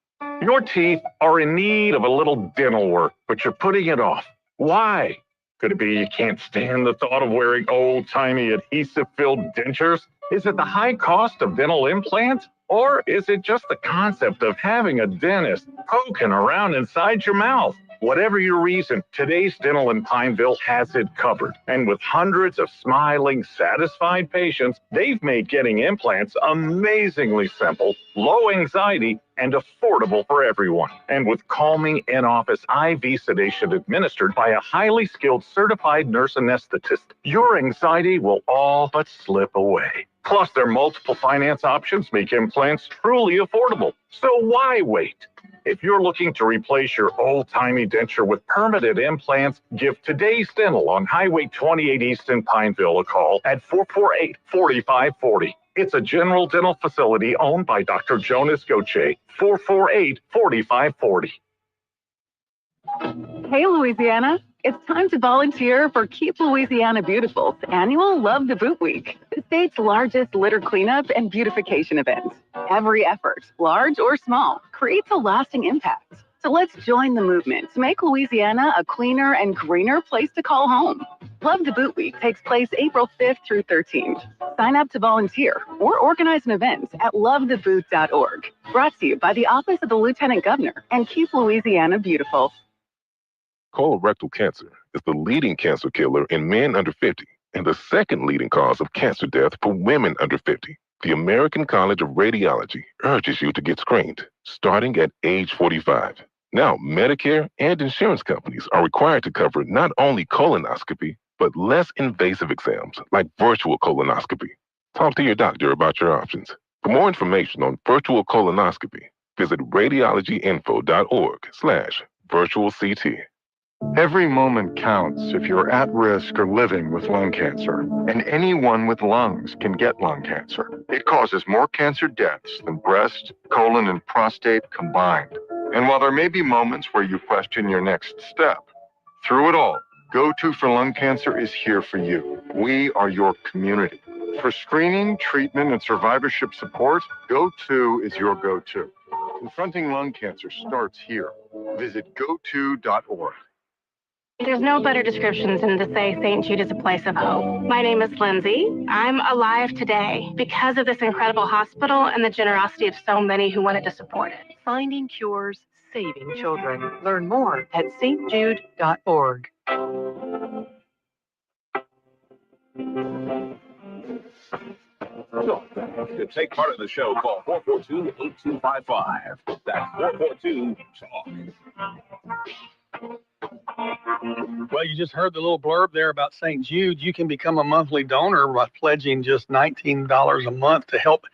Your teeth are in need of a little dental work, but you're putting it off. Why? Could it be you can't stand the thought of wearing old-timey adhesive-filled dentures? Is it the high cost of dental implants? Or is it just the concept of having a dentist poking around inside your mouth? Whatever your reason, today's Dental in Pineville has it covered. And with hundreds of smiling, satisfied patients, they've made getting implants amazingly simple, low anxiety, and affordable for everyone. And with calming in-office IV sedation administered by a highly skilled certified nurse anesthetist, your anxiety will all but slip away. Plus, their multiple finance options make implants truly affordable. So why wait? If you're looking to replace your old-timey denture with permanent implants, give today's Dental on Highway 28 East in Pineville a call at 448-4540. It's a general dental facility owned by Dr. Jonas Goche. 448-4540. Hey, Louisiana. It's time to volunteer for Keep Louisiana Beautiful's annual Love the Boot Week, the state's largest litter cleanup and beautification event. Every effort, large or small, creates a lasting impact. So let's join the movement to make Louisiana a cleaner and greener place to call home. Love the Boot Week takes place April 5th through 13th. Sign up to volunteer or organize an event at lovetheboot.org. Brought to you by the Office of the Lieutenant Governor and Keep Louisiana Beautiful. Colorectal cancer is the leading cancer killer in men under 50 and the second leading cause of cancer death for women under 50. The American College of Radiology urges you to get screened starting at age 45. Now, Medicare and insurance companies are required to cover not only colonoscopy, but less invasive exams like virtual colonoscopy. Talk to your doctor about your options. For more information on virtual colonoscopy, visit radiologyinfo.org/virtualct. Every moment counts if you're at risk or living with lung cancer, and anyone with lungs can get lung cancer. It causes more cancer deaths than breast, colon, and prostate combined. And while there may be moments where you question your next step, through it all, Go-To for Lung Cancer is here for you. We are your community. For screening, treatment, and survivorship support, Go-To is your go-to. Confronting lung cancer starts here. Visit goto.org. There's no better description than to say St. Jude is a place of hope. My name is Lindsay. I'm alive today because of this incredible hospital and the generosity of so many who wanted to support it. Finding cures, saving children. Learn more at stjude.org. To take part in the show, call 442-8255. That's 442-TALK. Well, you just heard the little blurb there about St. Jude. You can become a monthly donor by pledging just $19 a month to help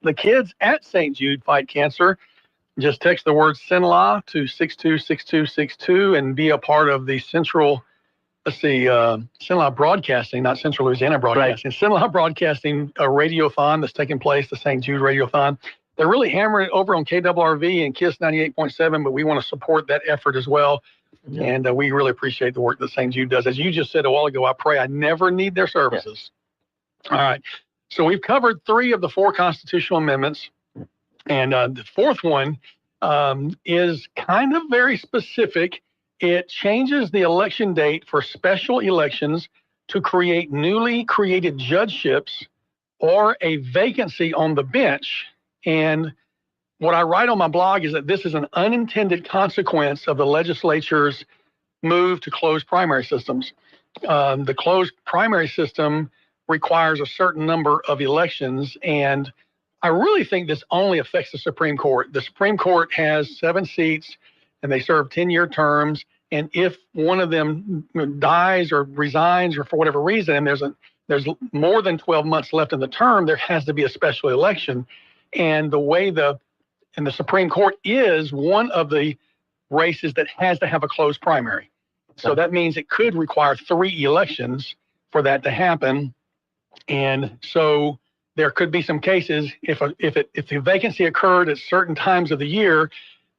the kids at St. Jude fight cancer. Just text the word CENLA to 626262 and be a part of the CENLA Broadcasting, not Central Louisiana Broadcasting, right. CENLA Broadcasting radiothon that's taking place, the St. Jude Radiothon. They're really hammering it over on KRRV and KISS 98.7, but we want to support that effort as well. Yeah. And we really appreciate the work that St. Jude does. As you just said a while ago, I pray I never need their services. Yeah. All right. So we've covered 3 of the 4 constitutional amendments. And the 4th one is kind of very specific. It changes the election date for special elections to create newly created judgeships or a vacancy on the bench. And what I write on my blog is that this is an unintended consequence of the legislature's move to closed primary systems. The closed primary system requires a certain number of elections, and I really think this only affects the Supreme Court. The Supreme Court has 7 seats, and they serve 10-year terms. And if one of them dies or resigns or for whatever reason, and there's more than 12 months left in the term, there has to be a special election. And the way the Supreme Court is one of the races that has to have a closed primary. So that means it could require 3 elections for that to happen. And so there could be some cases if the vacancy occurred at certain times of the year,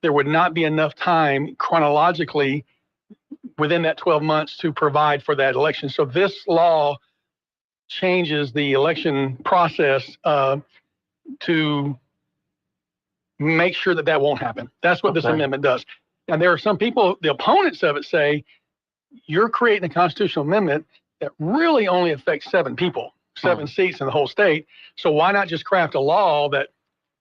there would not be enough time chronologically within that 12 months to provide for that election. So this law changes the election process to make sure that won't happen. That's what this amendment does. And there are some people, the opponents of it, say you're creating a constitutional amendment that really only affects 7 people. 7 seats in the whole state. So why not just craft a law that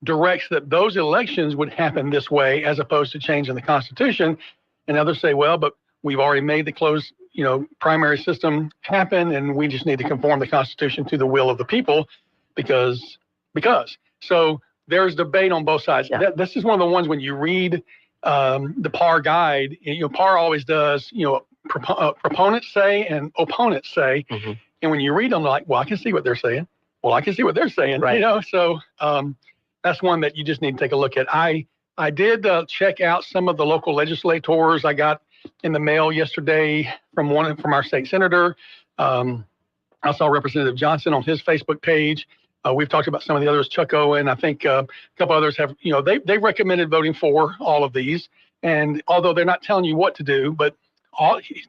directs that those elections would happen this way as opposed to changing the Constitution? And others say, well, but we've already made the closed, primary system happen, and we just need to conform the Constitution to the will of the people because. So there's debate on both sides. Yeah. This is one of the ones when you read the PAR guide, PAR always does, proponents say and opponents say. Mm-hmm. And when you read them, like, well, I can see what they're saying. Well, I can see what they're saying, Right. So that's one that you just need to take a look at. I did check out some of the local legislators I got in the mail yesterday from our state senator. I saw Representative Johnson on his Facebook page. We've talked about some of the others, Chuck Owen. I think a couple others have, they recommended voting for all of these. And although they're not telling you what to do, but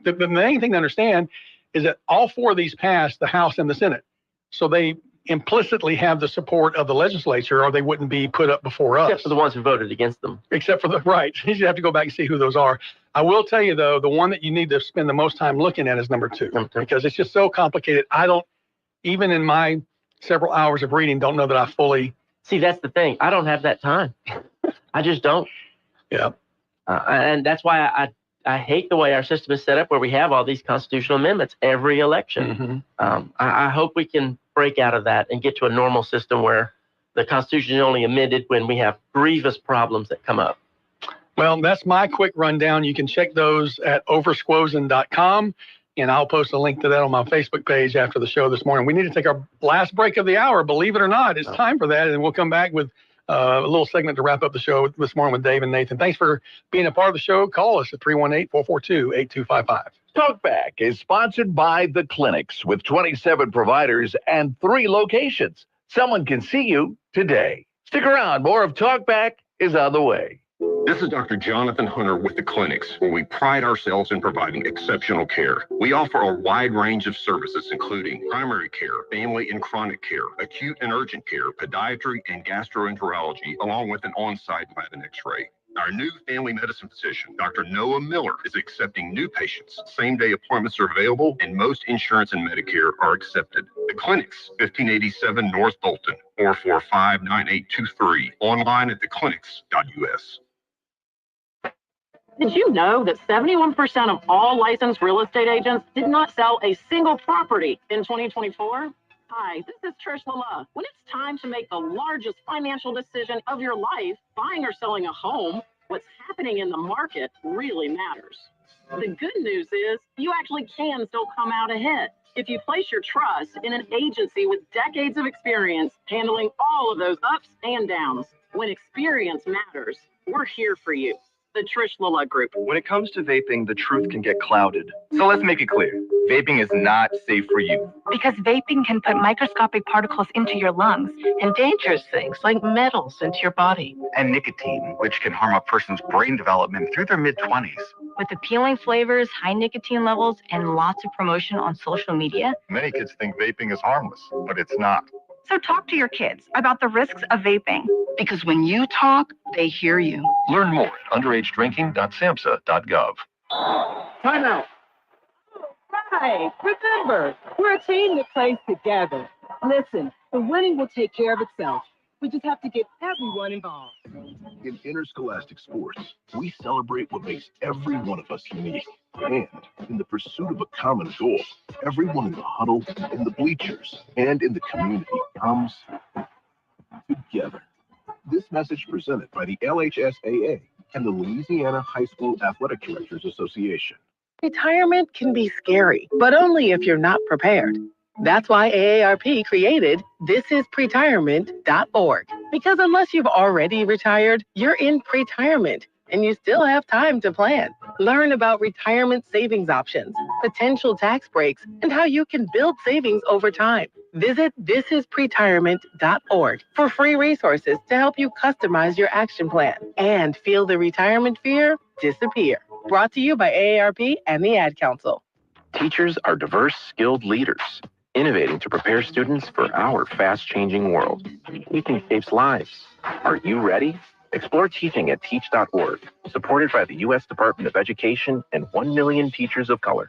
the main thing to understand is that all 4 of these passed the House and the Senate. So they implicitly have the support of the legislature, or they wouldn't be put up before us. Except for the ones who voted against them. Except for right. You have to go back and see who those are. I will tell you, though, the one that you need to spend the most time looking at is number 2, because it's just so complicated. I don't, even in my several hours of reading, don't know that I fully. See, that's the thing. I don't have that time. I just don't. Yeah. And that's why I hate the way our system is set up, where we have all these constitutional amendments every election. Mm-hmm. I hope we can break out of that and get to a normal system where the Constitution is only amended when we have grievous problems that come up. Well, that's my quick rundown. You can check those at oversquozen.com, and I'll post a link to that on my Facebook page after the show this morning. We need to take our last break of the hour. Believe it or not, it's time for that, and we'll come back with a little segment to wrap up the show this morning with Dave and Nathan. Thanks for being a part of the show. Call us at 318-442-8255. Talkback is sponsored by The Clinics with 27 providers and 3 locations. Someone can see you today. Stick around. More of Talkback is on the way. This is Dr. Jonathan Hunter with The Clinics, where we pride ourselves in providing exceptional care. We offer a wide range of services, including primary care, family and chronic care, acute and urgent care, podiatry, and gastroenterology, along with an on-site lab and x-ray. Our new family medicine physician, Dr. Noah Miller, is accepting new patients. Same-day appointments are available, and most insurance and Medicare are accepted. The Clinics, 1587 North Bolton, 445-9823. Online at theclinics.us. Did you know that 71% of all licensed real estate agents did not sell a single property in 2024? Hi, this is Trish Lala. When it's time to make the largest financial decision of your life, buying or selling a home, what's happening in the market really matters. The good news is you actually can still come out ahead if you place your trust in an agency with decades of experience handling all of those ups and downs. When experience matters, we're here for you. The Trish Lala Group. When it comes to vaping, the truth can get clouded. So let's make it clear. Vaping is not safe for you. Because vaping can put microscopic particles into your lungs and dangerous things like metals into your body. And nicotine, which can harm a person's brain development through their mid-20s. With appealing flavors, high nicotine levels, and lots of promotion on social media. Many kids think vaping is harmless, but it's not. So talk to your kids about the risks of vaping. Because when you talk, they hear you. Learn more at underagedrinking.samhsa.gov. Time out. Right. Remember, we're a team that plays together. Listen, the winning will take care of itself. We just have to get everyone involved. In interscholastic sports, we celebrate what makes every one of us unique. And in the pursuit of a common goal, everyone in the huddle, in the bleachers, and in the community comes together. This message presented by the LHSAA and the Louisiana High School Athletic Directors Association. Retirement can be scary, but only if you're not prepared. That's why AARP created thisispretirement.org. Because unless you've already retired, you're in pretirement and you still have time to plan. Learn about retirement savings options, potential tax breaks, and how you can build savings over time. Visit thisispretirement.org for free resources to help you customize your action plan and feel the retirement fear disappear. Brought to you by AARP and the Ad Council. Teachers are diverse, skilled leaders, innovating to prepare students for our fast-changing world. Teaching saves lives. Are you ready? Explore teaching at teach.org, supported by the U.S. Department of Education and 1 million teachers of color.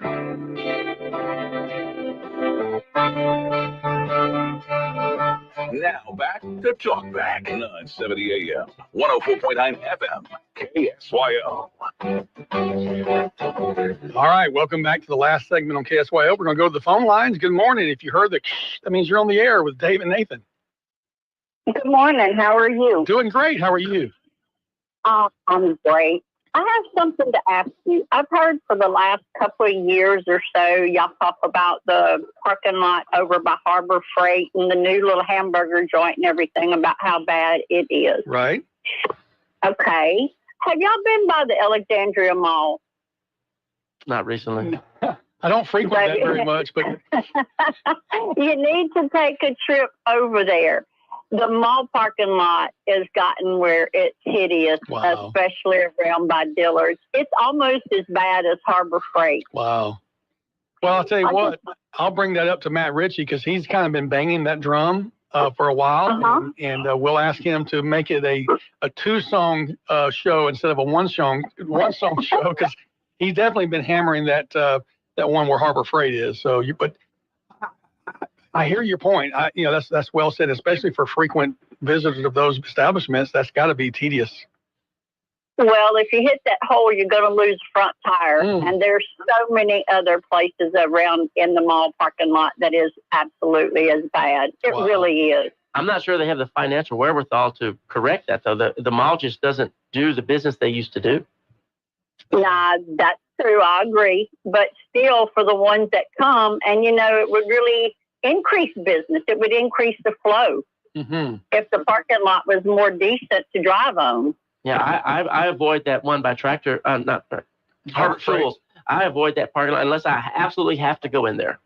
back to Talkback. 970 AM, 104.9 FM, KSYO. All right, welcome back to the last segment on KSYO. We're going to go to the phone lines. Good morning. If you heard that means you're on the air with Dave and Nathan. Good morning. How are you? Doing great. How are you? I'm great. I have something to ask you. I've heard for the last couple of years or so, y'all talk about the parking lot over by Harbor Freight and the new little hamburger joint and everything about how bad it is. Right. Okay. Have y'all been by the Alexandria Mall? Not recently. I don't frequent that very much, but you need to take a trip over there. The mall parking lot has gotten where it's hideous, especially around by Dillard's. It's almost as bad as Harbor Freight. Wow. Well, I'll tell you what, I'll bring that up to Matt Ritchie because he's kind of been banging that drum for a while, and we'll ask him to make it a 2-song show instead of a one song show because he's definitely been hammering that one where Harbor Freight is. So but I hear your point. That's well said, especially for frequent visitors of those establishments. That's got to be tedious. Well, if you hit that hole, you're going to lose a front tire. And there's so many other places around in the mall parking lot that is absolutely as bad. It really is. I'm not sure they have the financial wherewithal to correct that, though. The mall just doesn't do the business they used to do. Nah, that's true. I agree. But still, for the ones that come, and, it would really increase business. It would increase the flow if the parking lot was more decent to drive on. Yeah, I avoid that one by Tractor, not Harbor Tools. I avoid that parking lot unless I absolutely have to go in there.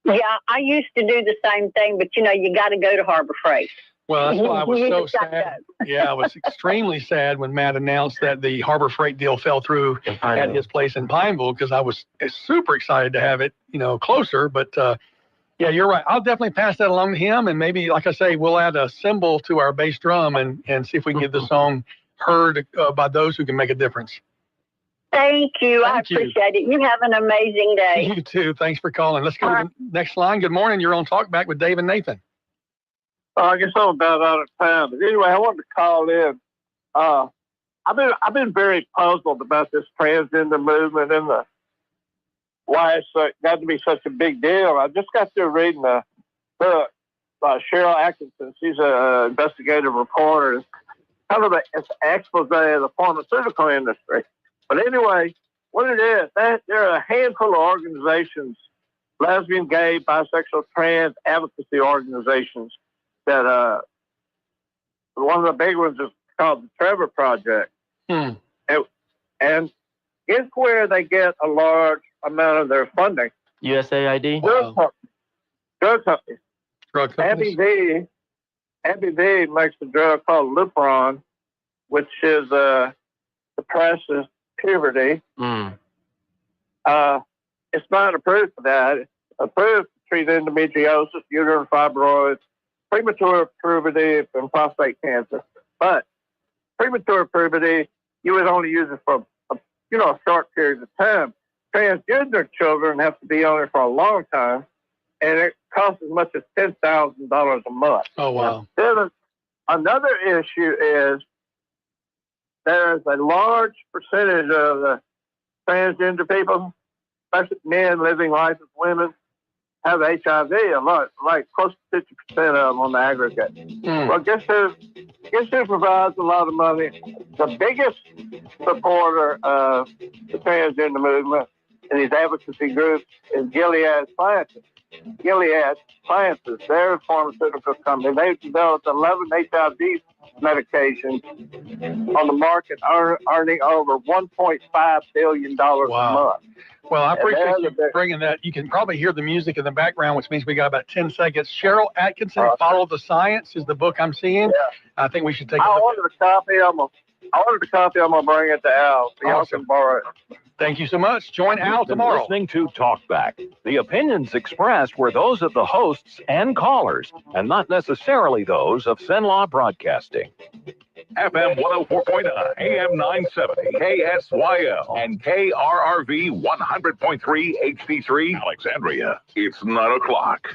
Yeah, I used to do the same thing, but you got to go to Harbor Freight. Well, that's why I was so sad. Yeah, I was extremely sad when Matt announced that the Harbor Freight deal fell through at his place in Pineville because I was super excited to have it, closer. But yeah, you're right. I'll definitely pass that along to him, and maybe, like I say, we'll add a cymbal to our bass drum and see if we can get the song heard by those who can make a difference. Thank you. I appreciate it. You have an amazing day. You too. Thanks for calling. Let's go to the next line. Good morning. You're on Talkback with Dave and Nathan. I guess I'm about out of time. But anyway, I wanted to call in. I've been very puzzled about this transgender movement and why it's got to be such a big deal. I just got through reading a book by Cheryl Atkinson. She's an investigative reporter. It's kind of an expose of the pharmaceutical industry. But anyway, what it is, there are a handful of organizations, lesbian, gay, bisexual, trans advocacy organizations that one of the big ones is called the Trevor Project. And guess where they get a large amount of their funding? USAID? Drug companies. Abby V makes a drug called Lupron, which is suppresses puberty. It's not approved for that. It's approved to treat endometriosis, uterine fibroids, premature puberty, and prostate cancer. But premature puberty, you would only use it for a short period of time. Transgender children have to be on it for a long time, and it costs as much as $10,000 a month. Oh, wow. Now, another issue is there's a large percentage of the transgender people, especially men living life as women, have HIV, a lot, like close to 50% of them on the aggregate. Well, guess who provides a lot of money? The biggest supporter of the transgender movement and these advocacy groups is Gilead Sciences. Gilead Sciences, they're a pharmaceutical company. They've developed 11 HIV medications on the market, earning over $1.5 billion a month. Well, I appreciate you bringing that. You can probably hear the music in the background, which means we got about 10 seconds. Cheryl Atkinson, Follow the Science is the book I'm seeing. Yeah. I think we should take a look. I ordered a copy. I'm going to bring it to Al. So y'all can borrow it. Thank you so much. Join Al tomorrow. Listening to Talkback. The opinions expressed were those of the hosts and callers, and not necessarily those of Cenlaw Broadcasting. FM 104.9, AM 970, KSYL, and KRRV 100.3 HD3, Alexandria. It's 9 o'clock.